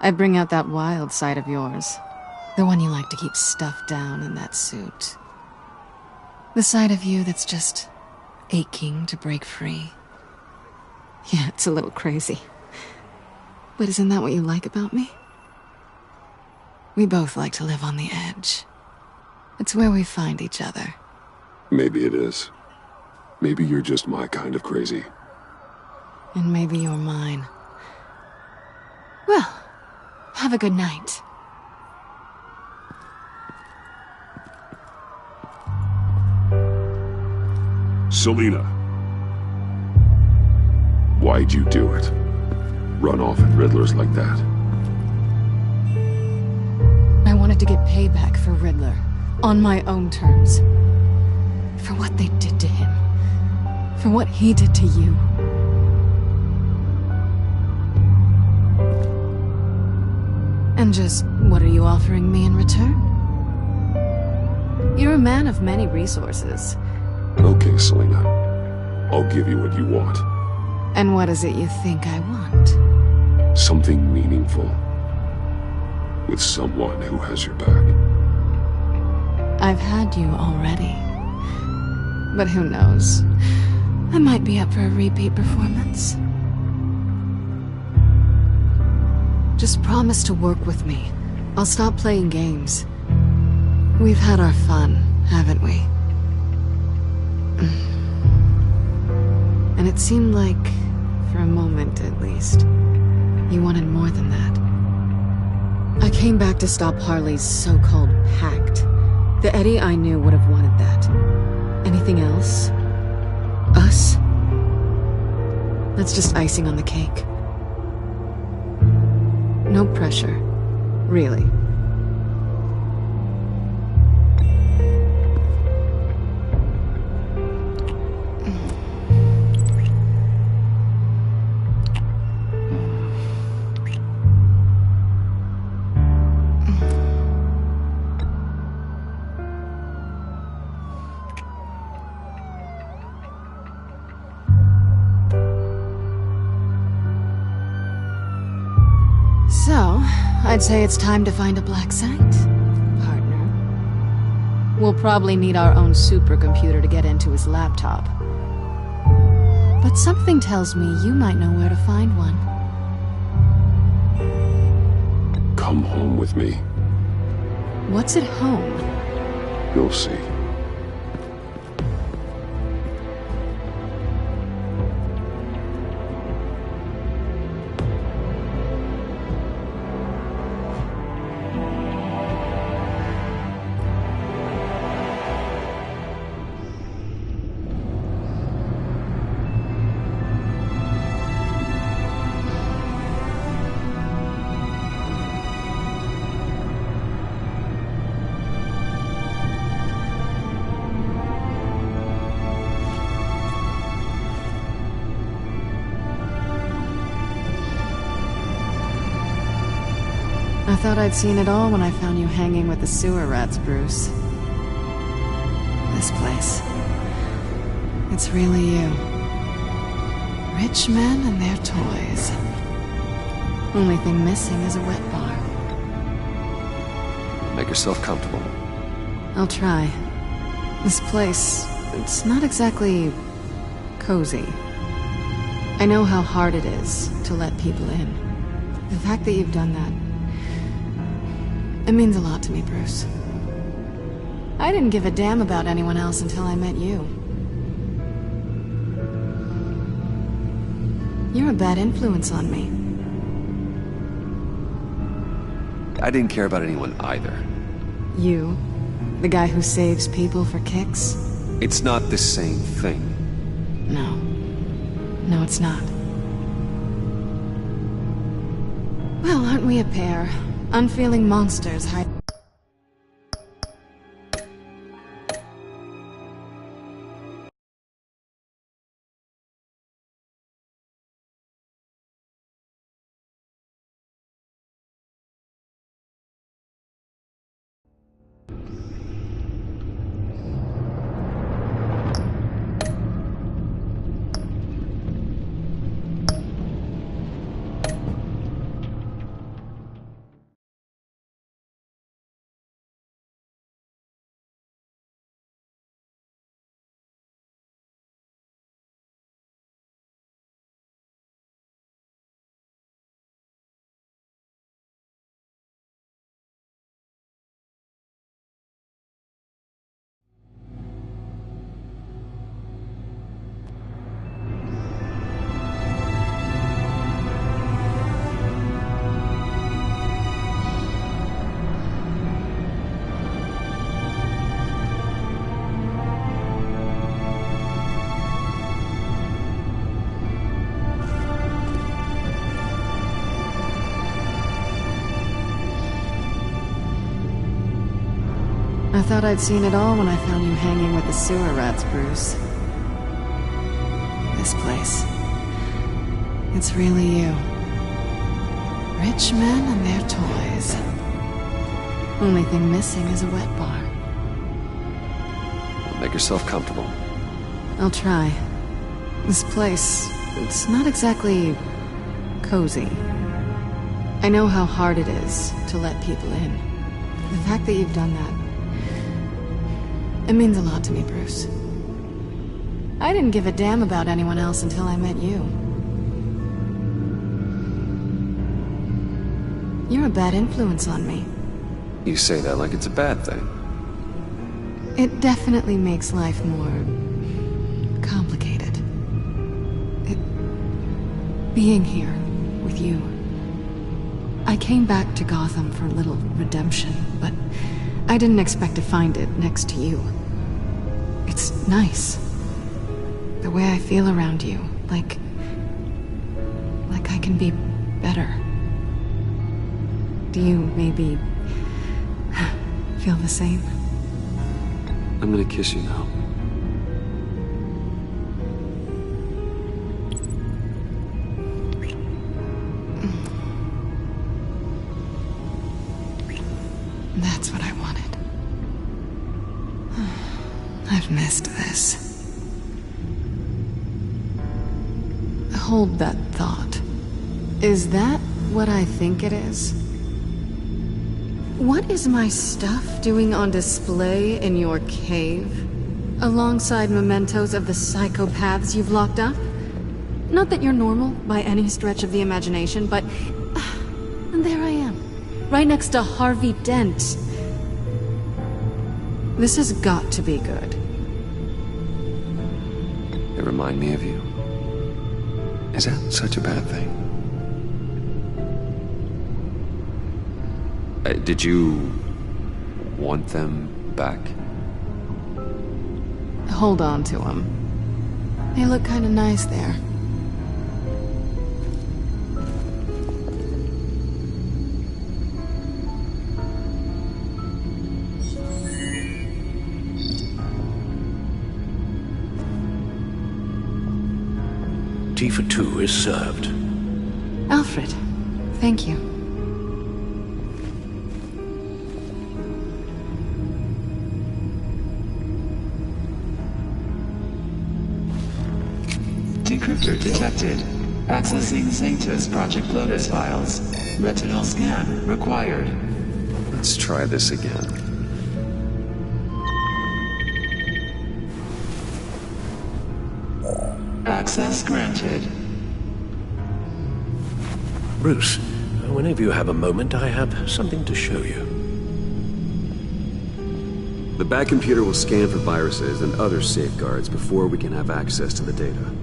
I bring out that wild side of yours. The one you like to keep stuffed down in that suit. The side of you that's just aching to break free. Yeah, it's a little crazy. But isn't that what you like about me? We both like to live on the edge. It's where we find each other. Maybe it is. Maybe you're just my kind of crazy. And maybe you're mine. Well, have a good night. Selina. Why'd you do it? Run off at Riddlers like that? I wanted to get payback for Riddler. On my own terms. For what they did to him. For what he did to you. And just, what are you offering me in return? You're a man of many resources. Okay, Selina. I'll give you what you want. And what is it you think I want? Something meaningful. With someone who has your back. I've had you already. But who knows? I might be up for a repeat performance. Just promise to work with me. I'll stop playing games. We've had our fun, haven't we? And it seemed like, for a moment at least, you wanted more than that. I came back to stop Harley's so-called pact. The Eddie I knew would have wanted that. Anything else? Us? That's just icing on the cake. No pressure. Really. So, I'd say it's time to find a black site, partner. We'll probably need our own supercomputer to get into his laptop. But something tells me you might know where to find one. Come home with me. What's at home? You'll see. thought I'd seen it all when I found you hanging with the sewer rats, Bruce. This place. It's really you. Rich men and their toys. Only thing missing is a wet bar. Make yourself comfortable. I'll try. This place, it's not exactly cozy. I know how hard it is to let people in. The fact that you've done that, it means a lot to me, Bruce. I didn't give a damn about anyone else until I met you. You're a bad influence on me. I didn't care about anyone either. You? The guy who saves people for kicks? It's not the same thing. No. No, it's not. Well, aren't we a pair? Unfeeling monsters hide... I thought I'd seen it all when I found you hanging with the sewer rats, Bruce. This place. It's really you. Rich men and their toys. Only thing missing is a wet bar. Make yourself comfortable. I'll try. This place, it's not exactly cozy. I know how hard it is to let people in. The fact that you've done that, it means a lot to me, Bruce. I didn't give a damn about anyone else until I met you. You're a bad influence on me. You say that like it's a bad thing. It definitely makes life more... complicated. Being here with you. I came back to Gotham for a little redemption, but I didn't expect to find it next to you. It's nice. The way I feel around you, like I can be better. Do you maybe feel the same? I'm gonna kiss you now. That's what I wanted. I've missed this. Hold that thought. Is that what I think it is? What is my stuff doing on display in your cave? Alongside mementos of the psychopaths you've locked up? Not that you're normal by any stretch of the imagination, but... and there I am. Right next to Harvey Dent. This has got to be good. They remind me of you. Is that such a bad thing? Did you want them back? Hold on to them. They look kind of nice there. Tea for two is served. Alfred, thank you. Decryptor detected. Accessing Sanctus Project Lotus files. Retinal scan required. Let's try this again. Access granted. Bruce, whenever you have a moment, I have something to show you. The back computer will scan for viruses and other safeguards before we can have access to the data.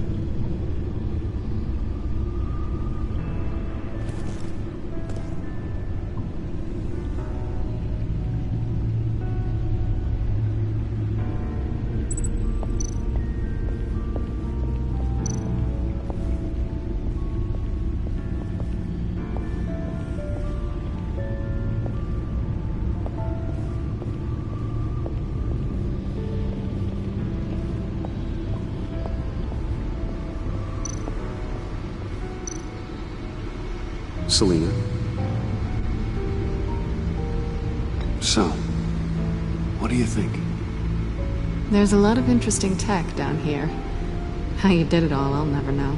Selena. So, what do you think? There's a lot of interesting tech down here. How you did it all, I'll never know.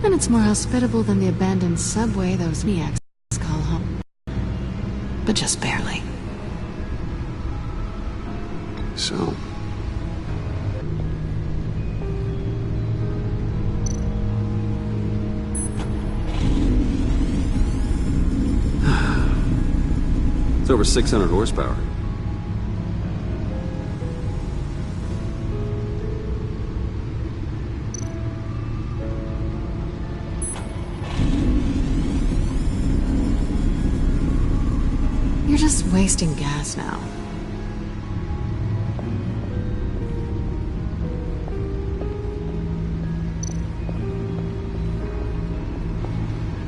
And it's more hospitable than the abandoned subway those maniacs call home. But just barely. So... It's over 600 horsepower. You're just wasting gas now.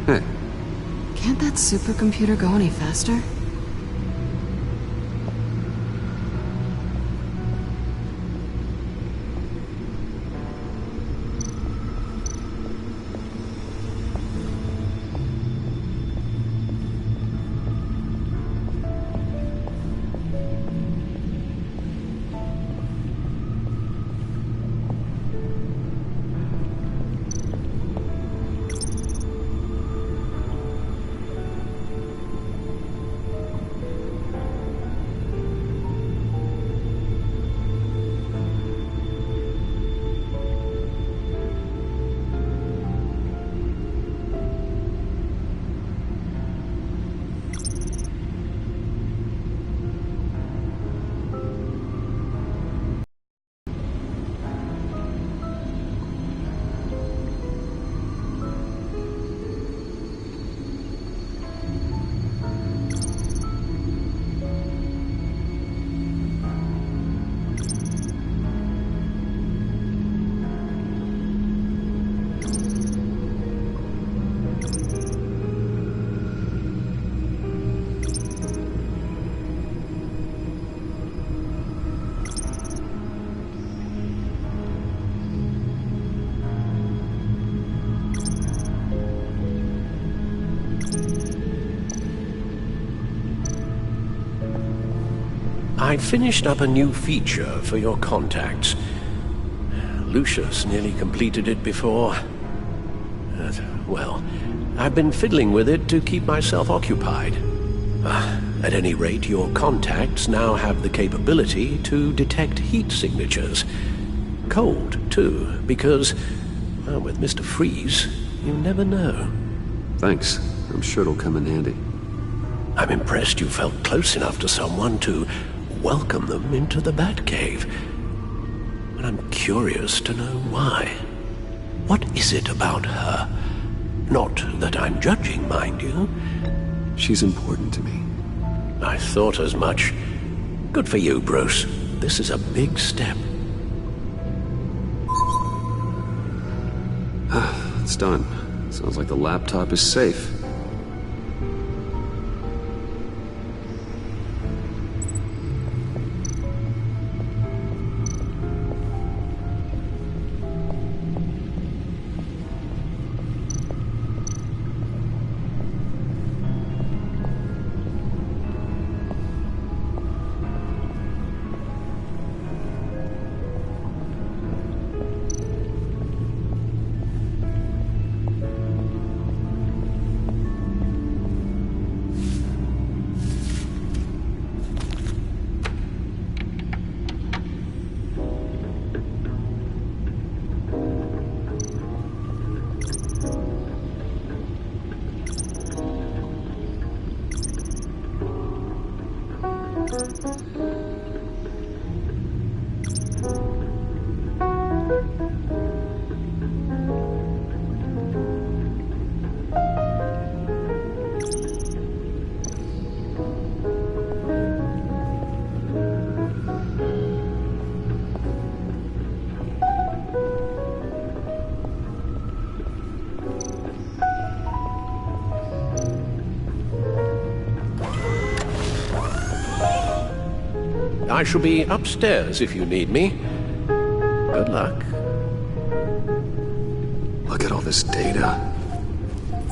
Hey. Can't that supercomputer go any faster? I finished up a new feature for your contacts. Lucius nearly completed it before. Well, I've been fiddling with it to keep myself occupied. At any rate, your contacts now have the capability to detect heat signatures. Cold, too, because, well, with Mr. Freeze, you never know. Thanks. I'm sure it'll come in handy. I'm impressed you felt close enough to someone to welcome them into the Batcave. But I'm curious to know why. What is it about her? Not that I'm judging, mind you. She's important to me. I thought as much. Good for you, Bruce. This is a big step. It's done. Sounds like the laptop is safe. I shall be upstairs if you need me. Good luck. Look at all this data.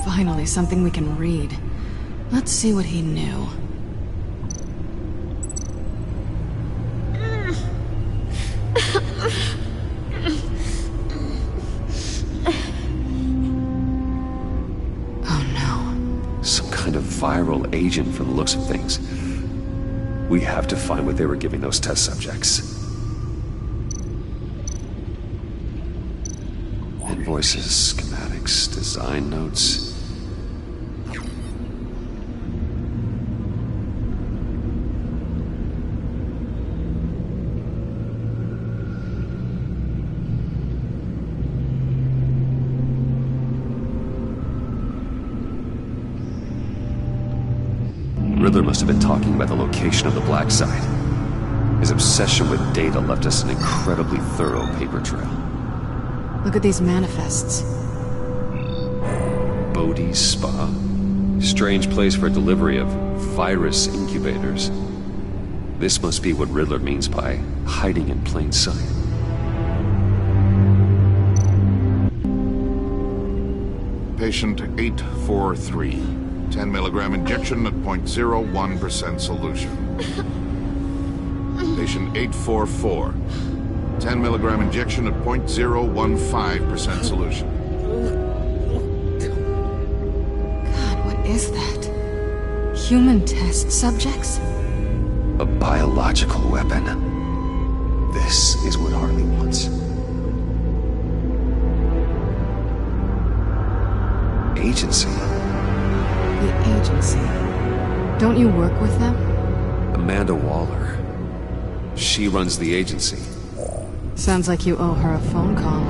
Finally, something we can read. Let's see what he knew. Some kind of viral agent from the looks of things. We have to find what they were giving those test subjects. Invoices, schematics, design notes. Riddler must have been talking about the location of the black site. His obsession with data left us an incredibly thorough paper trail. Look at these manifests. Bodhi's Spa? Strange place for delivery of virus incubators. This must be what Riddler means by hiding in plain sight. Patient 843. 10 milligram injection at 0.01% solution. Patient 844. 10 milligram injection at 0.015% solution. God, what is that? Human test subjects? A biological weapon. This is what Harley wants. Agency. The agency. Don't you work with them? Amanda Waller. She runs the agency. Sounds like you owe her a phone call.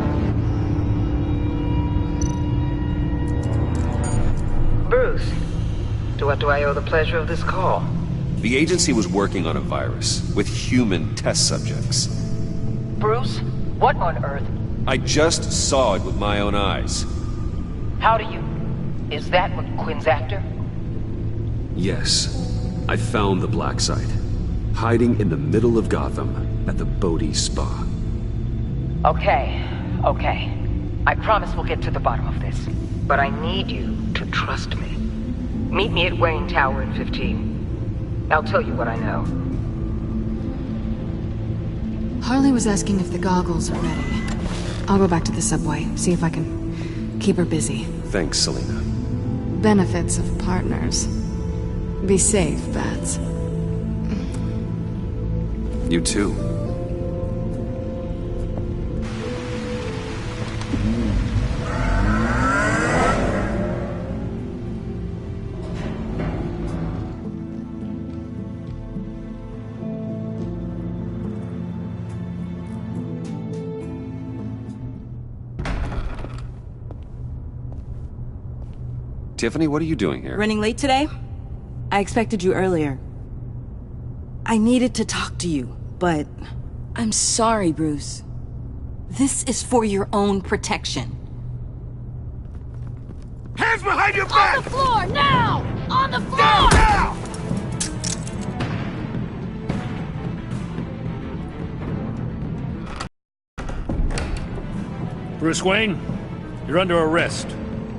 Bruce, to what do I owe the pleasure of this call? The agency was working on a virus with human test subjects. Bruce, what on earth? I just saw it with my own eyes. How do you... Is that what Quinn's after? Yes. I found the black site. Hiding in the middle of Gotham at the Bodhi Spa. Okay. I promise we'll get to the bottom of this. But I need you to trust me. Meet me at Wayne Tower in 15. I'll tell you what I know. Harley was asking if the goggles are ready. I'll go back to the subway, see if I can keep her busy. Thanks, Selina. Benefits of partners. Be safe, Bats. You too. Tiffany, what are you doing here? Running late today? I expected you earlier. I needed to talk to you, but... I'm sorry, Bruce. This is for your own protection. Hands behind your back! On the floor, now! On the floor! Now! Bruce Wayne, you're under arrest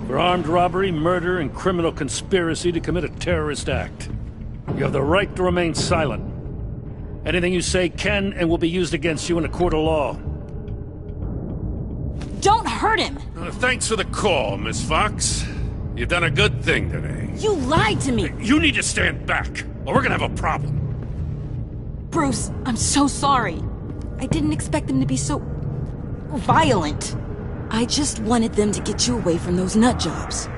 for armed robbery, murder, and criminal conspiracy to commit a terrorist act. You have the right to remain silent. Anything you say can and will be used against you in a court of law. Don't hurt him! Thanks for the call, Miss Fox. You've done a good thing today. You lied to me! You need to stand back, or we're gonna have a problem. Bruce, I'm so sorry. I didn't expect them to be so... violent. I just wanted them to get you away from those nut jobs.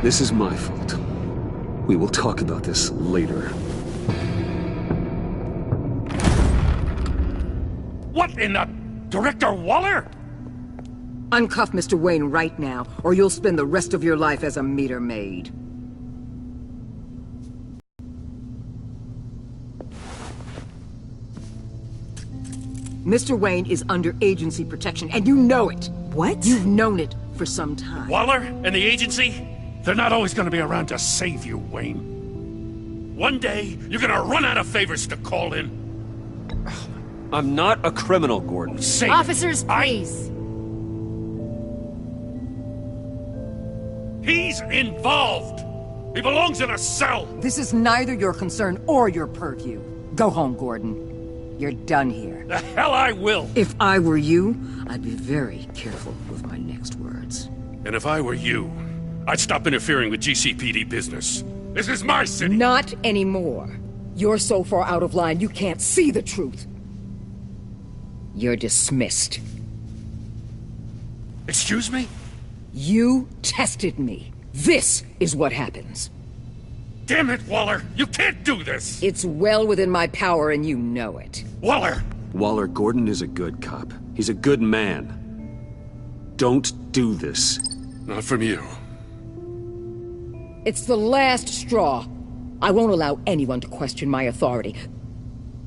This is my fault. We will talk about this later. What in the... Director Waller? Uncuff Mr. Wayne right now, or you'll spend the rest of your life as a meter maid. Mr. Wayne is under agency protection, and you know it! What? You've known it for some time. Waller and the agency? They're not always gonna be around to save you, Wayne. One day, you're gonna run out of favors to call in. I'm not a criminal, Gordon. Say Officers, please. He's involved! He belongs in a cell! This is neither your concern or your purview. Go home, Gordon. You're done here. The hell I will! If I were you, I'd be very careful with my next words. And if I were you, I'd stop interfering with GCPD business. This is my city! Not anymore. You're so far out of line you can't see the truth. You're dismissed. Excuse me? You tested me. This is what happens. Damn it, Waller! You can't do this! It's well within my power and you know it. Waller! Waller, Gordon is a good cop. He's a good man. Don't do this. Not from you. It's the last straw. I won't allow anyone to question my authority.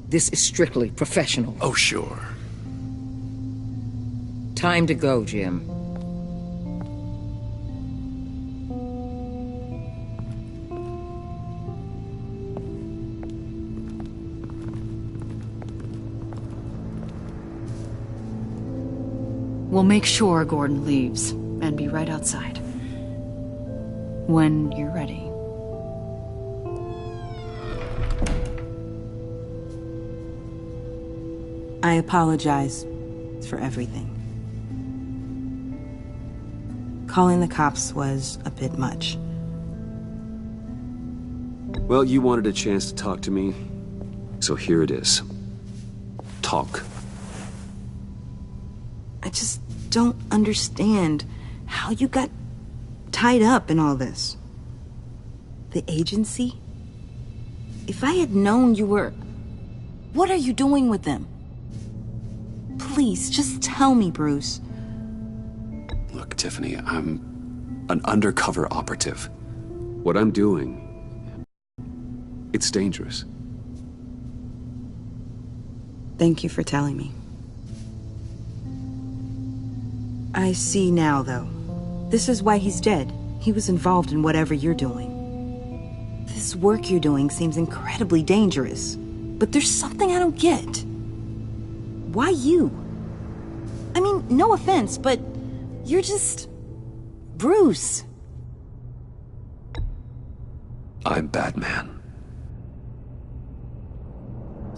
This is strictly professional. Oh, sure. Time to go, Jim. We'll make sure Gordon leaves, and be right outside. When you're ready. I apologize for everything. Calling the cops was a bit much. Well, you wanted a chance to talk to me, so here it is. Talk. I just don't understand how you got tied up in all this. The agency? If I had known you were... What are you doing with them? Please, just tell me, Bruce. Look, Tiffany, I'm an undercover operative. What I'm doing, it's dangerous. Thank you for telling me. I see now, though. This is why he's dead. He was involved in whatever you're doing. This work you're doing seems incredibly dangerous. But there's something I don't get. Why you? I mean, no offense, but you're just... Bruce. I'm Batman.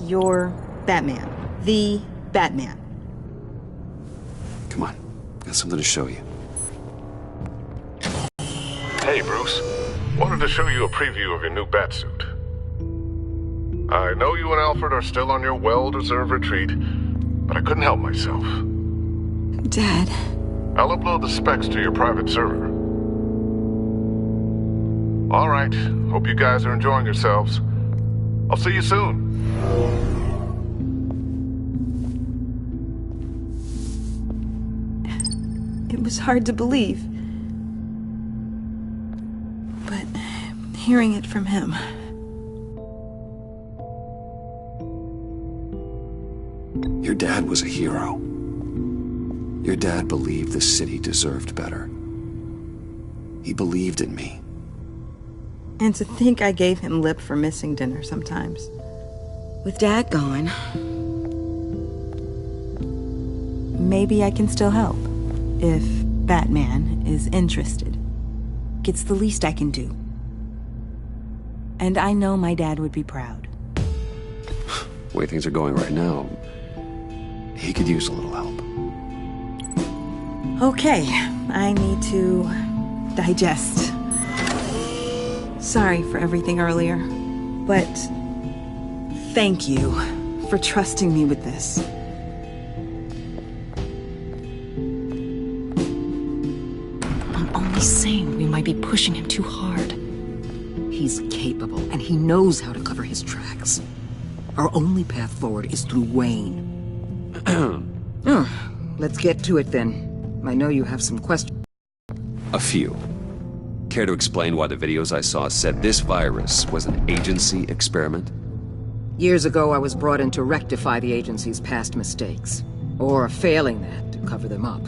You're Batman. The Batman. Come on, got something to show you. Hey, Bruce. Wanted to show you a preview of your new Batsuit. I know you and Alfred are still on your well-deserved retreat, but I couldn't help myself. Dad. I'll upload the specs to your private server. All right. Hope you guys are enjoying yourselves. I'll see you soon. It was hard to believe. But hearing it from him... Your dad was a hero. Your dad believed the city deserved better. He believed in me. And to think I gave him lip for missing dinner sometimes. With Dad gone... Maybe I can still help. If Batman is interested. It's the least I can do. And I know my dad would be proud. The way things are going right now, he could use a little help. Okay, I need to digest. Sorry for everything earlier, but thank you for trusting me with this. I'm only saying we might be pushing him too hard. He's capable, and he knows how to cover his tracks. Our only path forward is through Wayne. Let's get to it then. I know you have some questions. A few. Care to explain why the videos I saw said this virus was an agency experiment? Years ago, I was brought in to rectify the agency's past mistakes. Or failing that, to cover them up.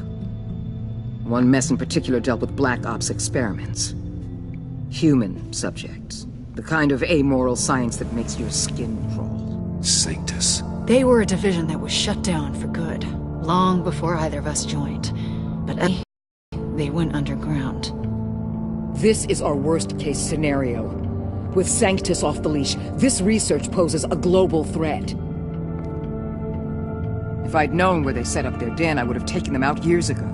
One mess in particular dealt with Black Ops experiments. Human subjects. The kind of amoral science that makes your skin crawl. Sanctus. They were a division that was shut down for good, long before either of us joined. But they went underground. This is our worst-case scenario. With Sanctus off the leash, this research poses a global threat. If I'd known where they set up their den, I would have taken them out years ago.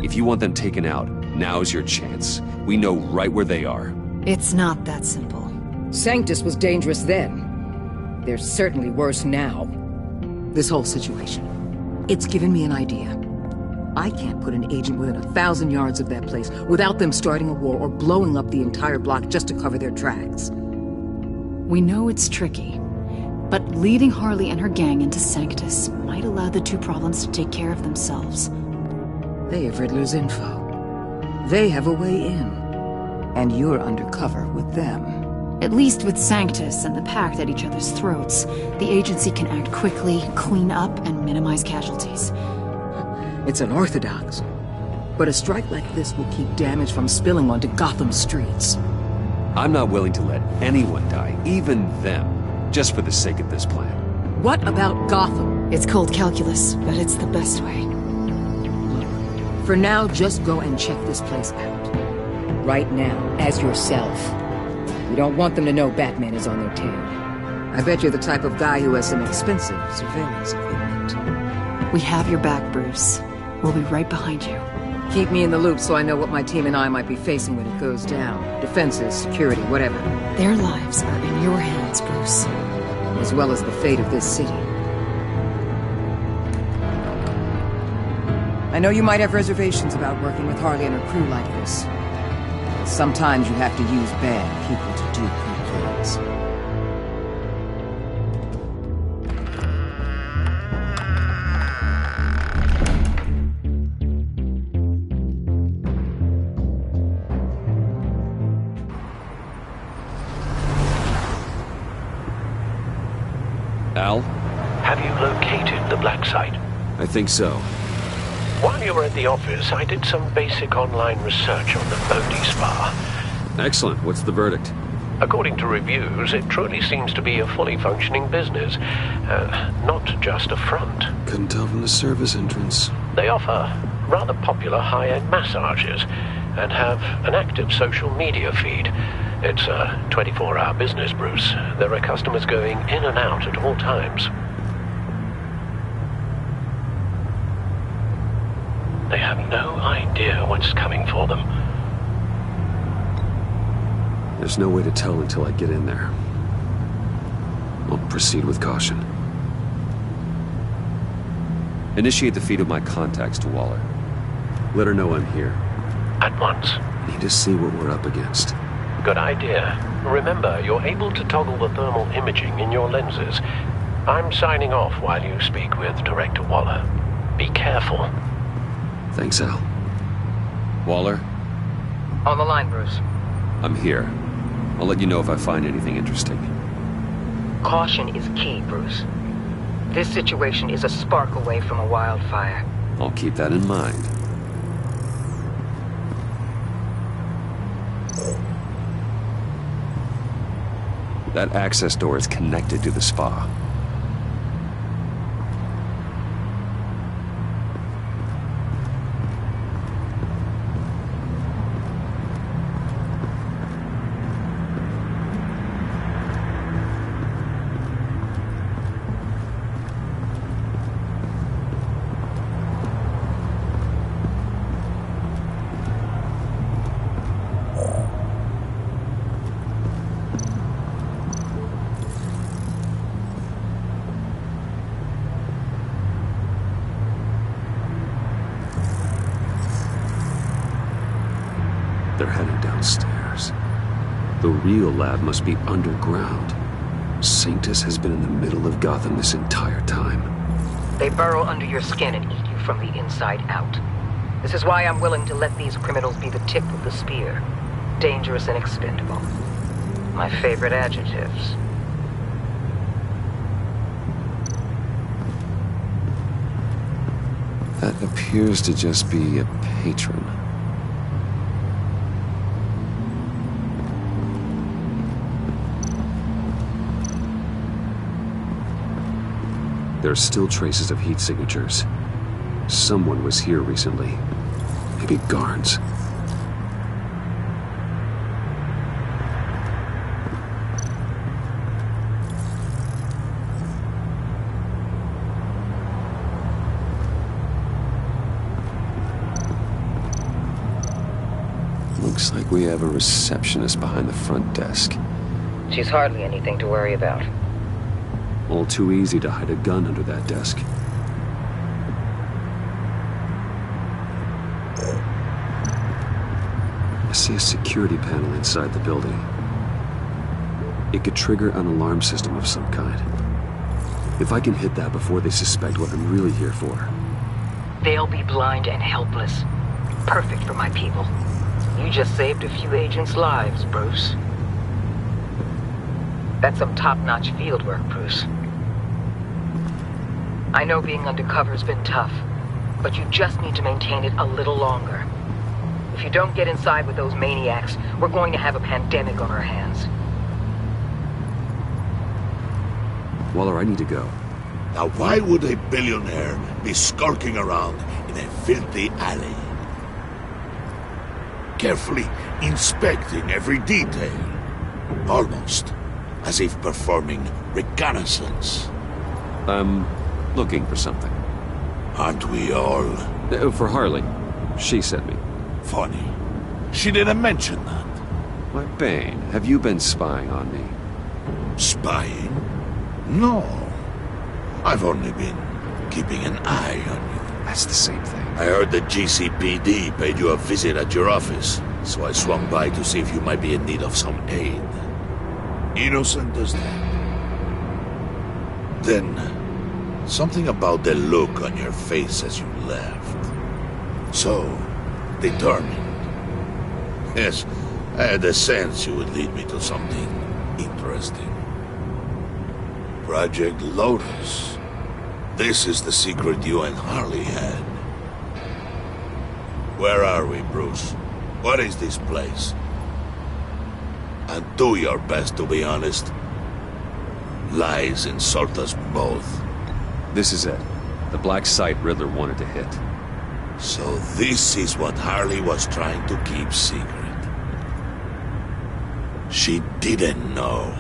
If you want them taken out, now's your chance. We know right where they are. It's not that simple. Sanctus was dangerous then. They're certainly worse now. This whole situation, it's given me an idea. I can't put an agent within 1,000 yards of that place without them starting a war or blowing up the entire block just to cover their tracks. We know it's tricky, but leading Harley and her gang into Sanctus might allow the two problems to take care of themselves. They have Riddler's info. They have a way in. And you're undercover with them. At least with Sanctus and the Pact at each other's throats, the agency can act quickly, clean up, and minimize casualties. It's unorthodox, but a strike like this will keep damage from spilling onto Gotham's streets. I'm not willing to let anyone die, even them, just for the sake of this plan. What about Gotham? It's cold calculus, but it's the best way. Look, for now, just go and check this place out. Right now, as yourself. We don't want them to know Batman is on their tail. I bet you're the type of guy who has some expensive surveillance equipment. We have your back, Bruce. We'll be right behind you. Keep me in the loop so I know what my team and I might be facing when it goes down. Defenses, security, whatever. Their lives are in your hands, Bruce. As well as the fate of this city. I know you might have reservations about working with Harley and her crew like this. But sometimes you have to use bad people to do good things. Al? Have you located the black site? I think so. While you were at the office, I did some basic online research on the Bodhi Spa. Excellent. What's the verdict? According to reviews, it truly seems to be a fully functioning business, not just a front. Couldn't tell from the service entrance. They offer rather popular high-end massages and have an active social media feed. It's a 24-hour business, Bruce. There are customers going in and out at all times. They have no idea what's coming for them. There's no way to tell until I get in there. I'll proceed with caution. Initiate the feed of my contacts to Waller. Let her know I'm here. At once. Need to see what we're up against. Good idea. Remember, you're able to toggle the thermal imaging in your lenses. I'm signing off while you speak with Director Waller. Be careful. Thanks, Al. Waller? On the line, Bruce. I'm here. I'll let you know if I find anything interesting. Caution is key, Bruce. This situation is a spark away from a wildfire. I'll keep that in mind. That access door is connected to the spa. They're heading downstairs. The real lab must be underground. Sanctus has been in the middle of Gotham this entire time. They burrow under your skin and eat you from the inside out. This is why I'm willing to let these criminals be the tip of the spear. Dangerous and expendable. My favorite adjectives. That appears to just be a patron. There are still traces of heat signatures. Someone was here recently. Maybe Garns. Looks like we have a receptionist behind the front desk. She's hardly anything to worry about. All too easy to hide a gun under that desk. I see a security panel inside the building. It could trigger an alarm system of some kind. If I can hit that before they suspect what I'm really here for. They'll be blind and helpless. Perfect for my people. You just saved a few agents' lives, Bruce. That's some top-notch fieldwork, Bruce. I know being undercover's been tough, but you just need to maintain it a little longer. If you don't get inside with those maniacs, we're going to have a pandemic on our hands. Waller, I need to go. Now why would a billionaire be skulking around in a filthy alley? Carefully inspecting every detail. Almost as if performing reconnaissance. I'm looking for something. Aren't we all? For Harley. She sent me. Funny. She didn't mention that. Why, Bane, have you been spying on me? Spying? No. I've only been keeping an eye on you. That's the same thing. I heard the GCPD paid you a visit at your office, so I swung by to see if you might be in need of some aid. Innocent as that. Then, something about the look on your face as you left. So, determined. Yes, I had a sense you would lead me to something interesting. Project Lotus. This is the secret you and Harley had. Where are we, Bruce? What is this place? And do your best to be honest. Lies insult us both. This is it. The black site Riddler wanted to hit. So this is what Harley was trying to keep secret. She didn't know.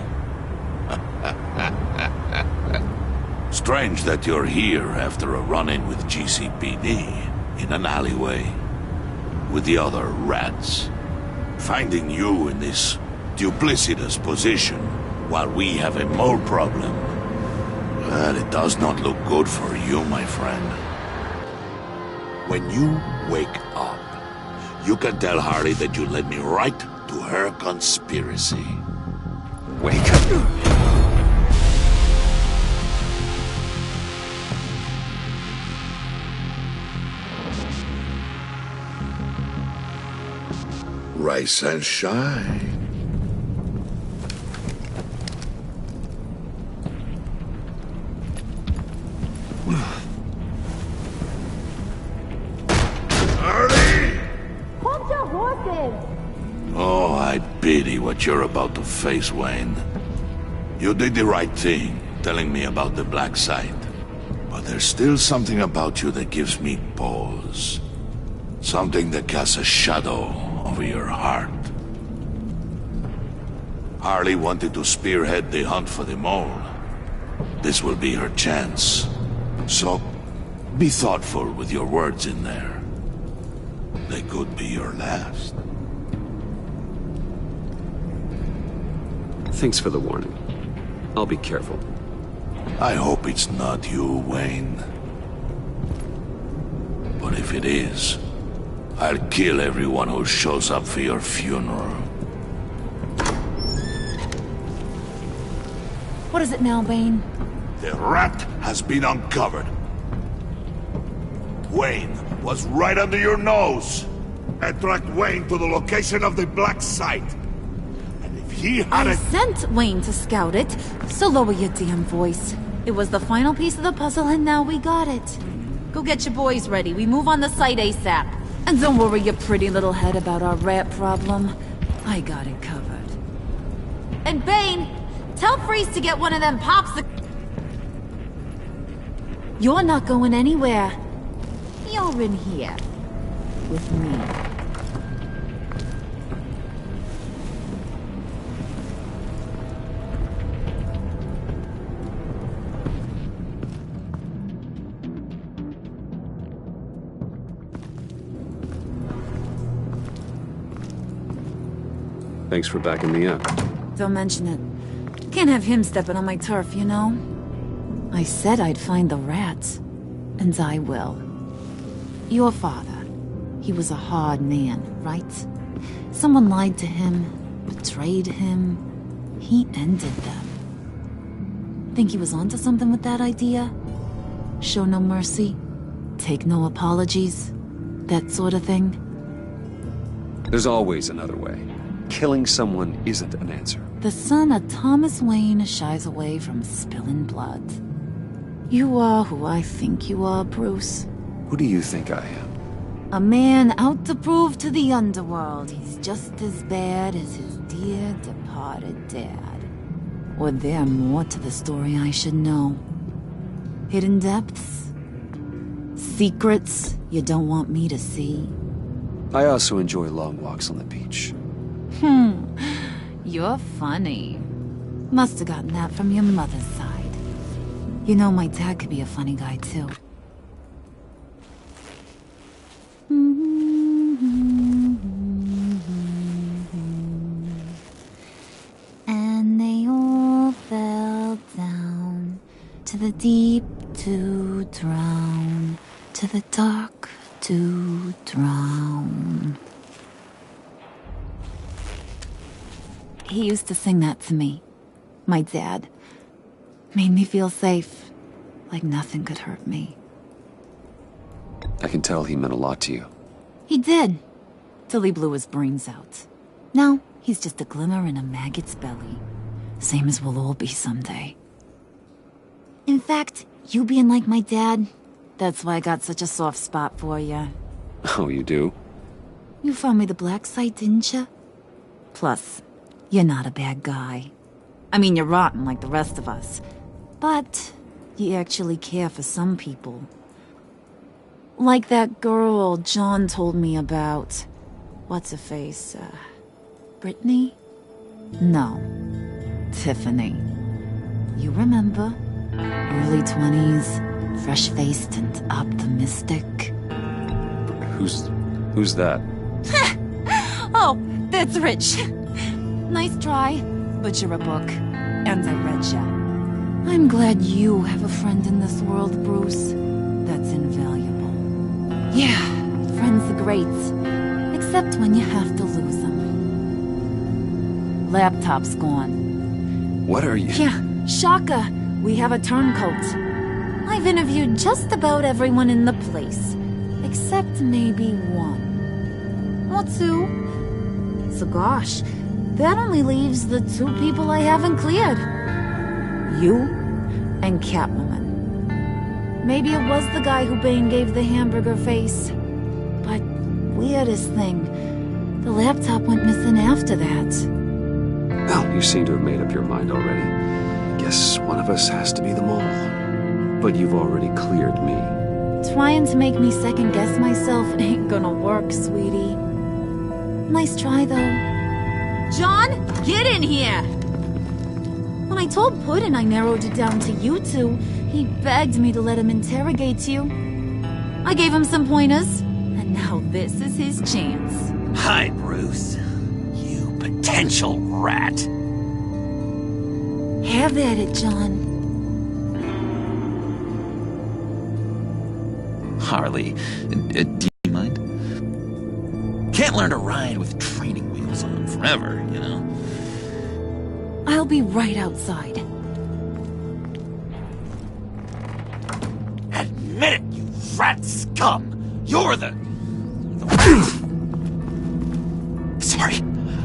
Strange that you're here after a run-in with GCPD in an alleyway with the other rats. Finding you in this duplicitous position while we have a mole problem. Well, it does not look good for you, my friend. When you wake up, you can tell Harley that you led me right to her conspiracy. Wake up. Rise and shine. Oh, I pity what you're about to face, Wayne. You did the right thing, telling me about the black site. But there's still something about you that gives me pause. Something that casts a shadow over your heart. Harley wanted to spearhead the hunt for the mole. This will be her chance. So, be thoughtful with your words in there. They could be your last. Thanks for the warning. I'll be careful. I hope it's not you, Wayne. But if it is, I'll kill everyone who shows up for your funeral. What is it now, Bane? The rat has been uncovered. Wayne was right under your nose. I tracked Wayne to the location of the black site. And if he had I sent Wayne to scout it, so lower your damn voice. It was the final piece of the puzzle and now we got it. Go get your boys ready. We move on the site ASAP. And don't worry your pretty little head about our rat problem. I got it covered. And Bane, tell Freeze to get one of them pops. You're not going anywhere. You're in here. With me. Thanks for backing me up. Don't mention it. Can't have him stepping on my turf, you know? I said I'd find the rats. And I will. Your father. He was a hard man, right? Someone lied to him, betrayed him. He ended them. Think he was onto something with that idea? Show no mercy? Take no apologies? That sort of thing? There's always another way. Killing someone isn't an answer. The son of Thomas Wayne shies away from spilling blood. You are who I think you are, Bruce. Who do you think I am? A man out to prove to the underworld he's just as bad as his dear departed dad. Or there more to the story I should know. Hidden depths? Secrets you don't want me to see? I also enjoy long walks on the beach. You're funny. Must have gotten that from your mother's side. You know, my dad could be a funny guy, too. And they all fell down to the deep to drown, to the dark to drown. He used to sing that to me. My dad. Made me feel safe. Like nothing could hurt me. I can tell he meant a lot to you. He did. Till he blew his brains out. Now, he's just a glimmer in a maggot's belly. Same as we'll all be someday. In fact, you being like my dad, that's why I got such a soft spot for you. Oh, you do? You found me the black site, didn't you? Plus, you're not a bad guy. I mean, you're rotten like the rest of us. But you actually care for some people. Like that girl John told me about. What's her face? Brittany? No. Tiffany. You remember? Early 20s, fresh-faced and optimistic. Who's that? Oh, that's Rich. Nice try, but you're a book. And I read ya. I'm glad you have a friend in this world, Bruce. That's invaluable. Yeah, friends are great. Except when you have to lose them. Laptop's gone. What are you? Yeah, shocker. We have a turncoat. I've interviewed just about everyone in the place. Except maybe one. Or two. So gosh, that only leaves the two people I haven't cleared. You and Catwoman. Maybe it was the guy who Bane gave the hamburger face. But weirdest thing, the laptop went missing after that. Well, you seem to have made up your mind already. Guess one of us has to be the mole. But you've already cleared me. Trying to make me second-guess myself ain't gonna work, sweetie. Nice try, though. John, get in here! When I told Puddin' I narrowed it down to you two, he begged me to let him interrogate you. I gave him some pointers, and now this is his chance. Hi, Bruce. You potential rat. Have at it, John. Harley, do you mind? Can't learn to ride with training wheels on forever, you know? I'll be right outside. Admit it, you rat scum! You're the... Sorry,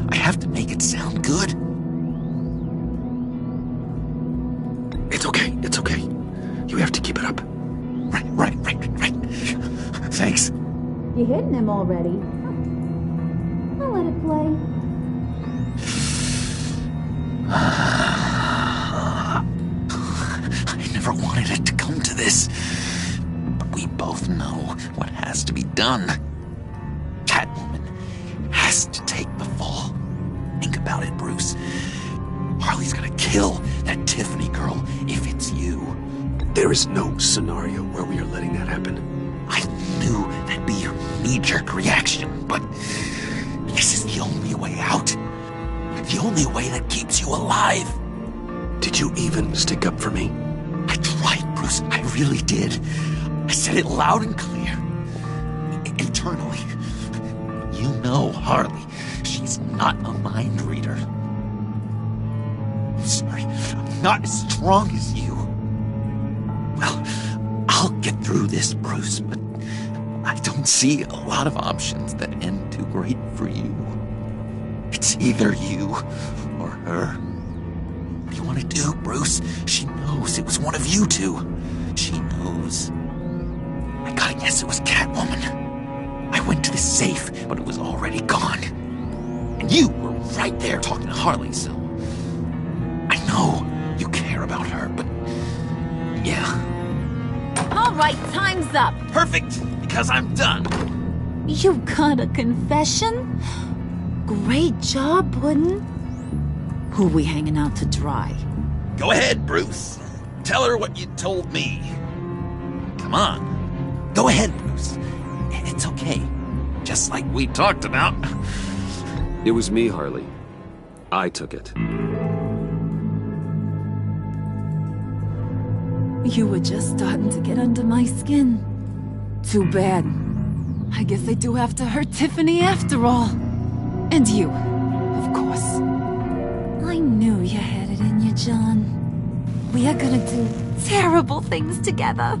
I have to make it sound good. It's okay. You have to keep it up. Right. Thanks. You hitting him already? I'll let it play. I never wanted it to come to this. done. Catwoman has to take the fall. Think about it, Bruce. Harley's gonna kill that Tiffany girl if it's you. There is no scenario where we are letting that happen. I knew that'd be your knee-jerk reaction, but this is the only way out. The only way that keeps you alive. Did you even stick up for me? I tried, Bruce. I really did. I said it loud and clear. Internally. You know Harley. She's not a mind reader. I'm sorry. I'm not as strong as you. Well, I'll get through this, Bruce, but I don't see a lot of options that end too great for you. It's either you or her. What do you want to do, Bruce? She knows it was one of you two. She knows. I gotta guess it was Catwoman. I went to the safe, but it was already gone. And you were right there talking to Harley, so... I know you care about her, but... yeah. All right, time's up. Perfect, because I'm done. You got a confession? Great job, Puddin'. Who we hanging out to dry? Go ahead, Bruce. Tell her what you told me. Come on. Go ahead, Bruce. It's okay. Just like we talked about. It was me, Harley. I took it. You were just starting to get under my skin. Too bad. I guess I do have to hurt Tiffany after all. And you, of course. I knew you had it in you, John. We are gonna do terrible things together.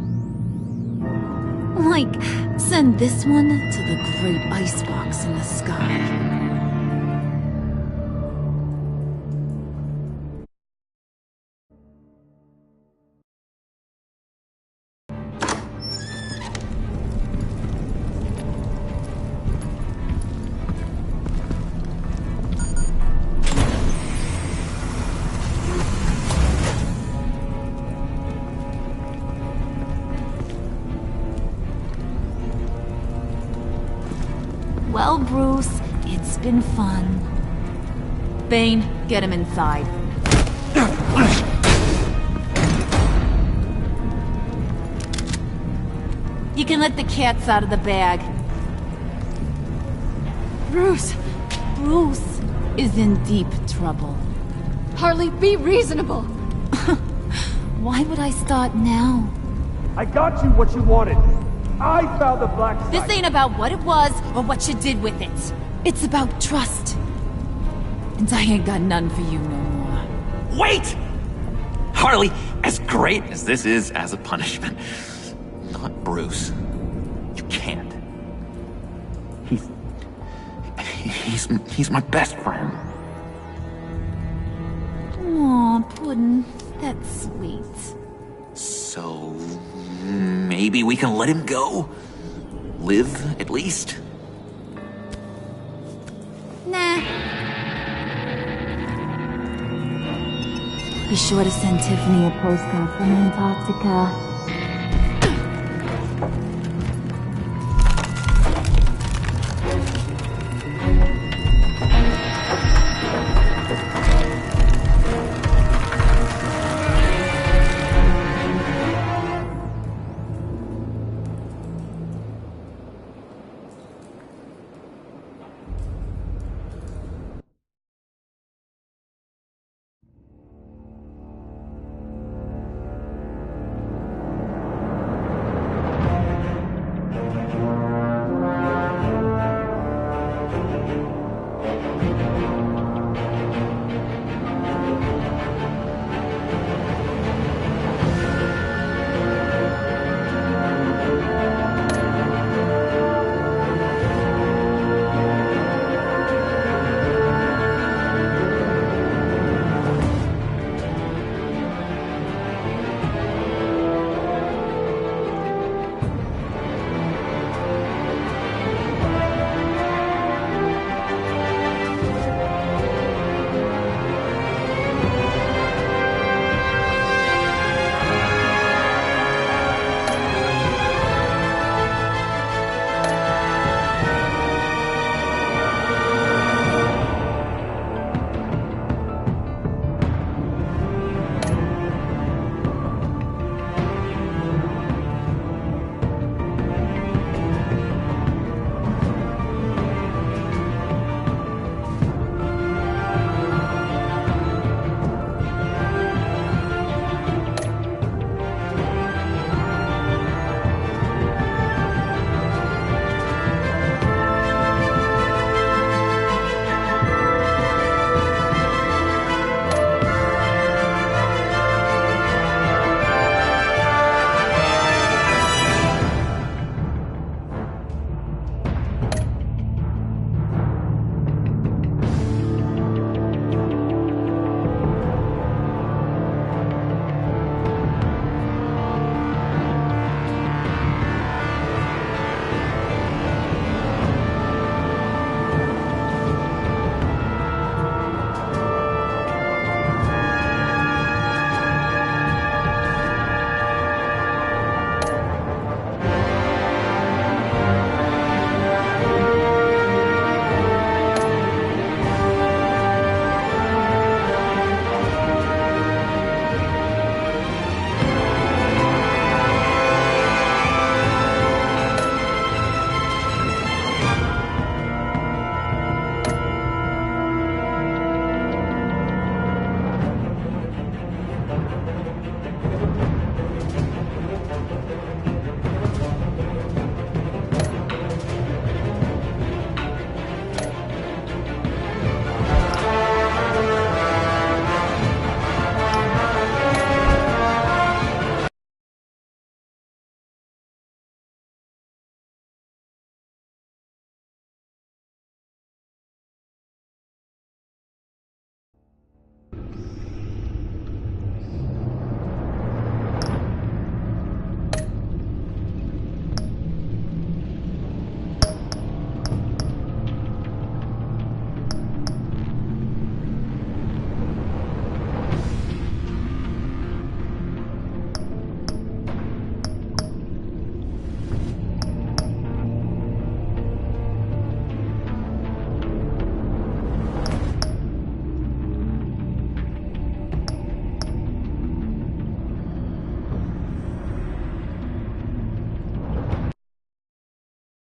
Like, send this one to the great icebox in the sky. Well, Bruce, it's been fun. Bane, get him inside. You can let the cats out of the bag. Bruce! Bruce is in deep trouble. Harley, be reasonable! Why would I start now? I got you what you wanted. I found the black site. This ain't about what it was or what you did with it. It's about trust. And I ain't got none for you no more. Wait! Harley, as great as this is as a punishment, not Bruce. You can't. He's my best friend. Aw, Puddin', that's sweet. So, maybe we can let him go? Live, at least? Nah. Be sure to send Tiffany a postcard from Antarctica.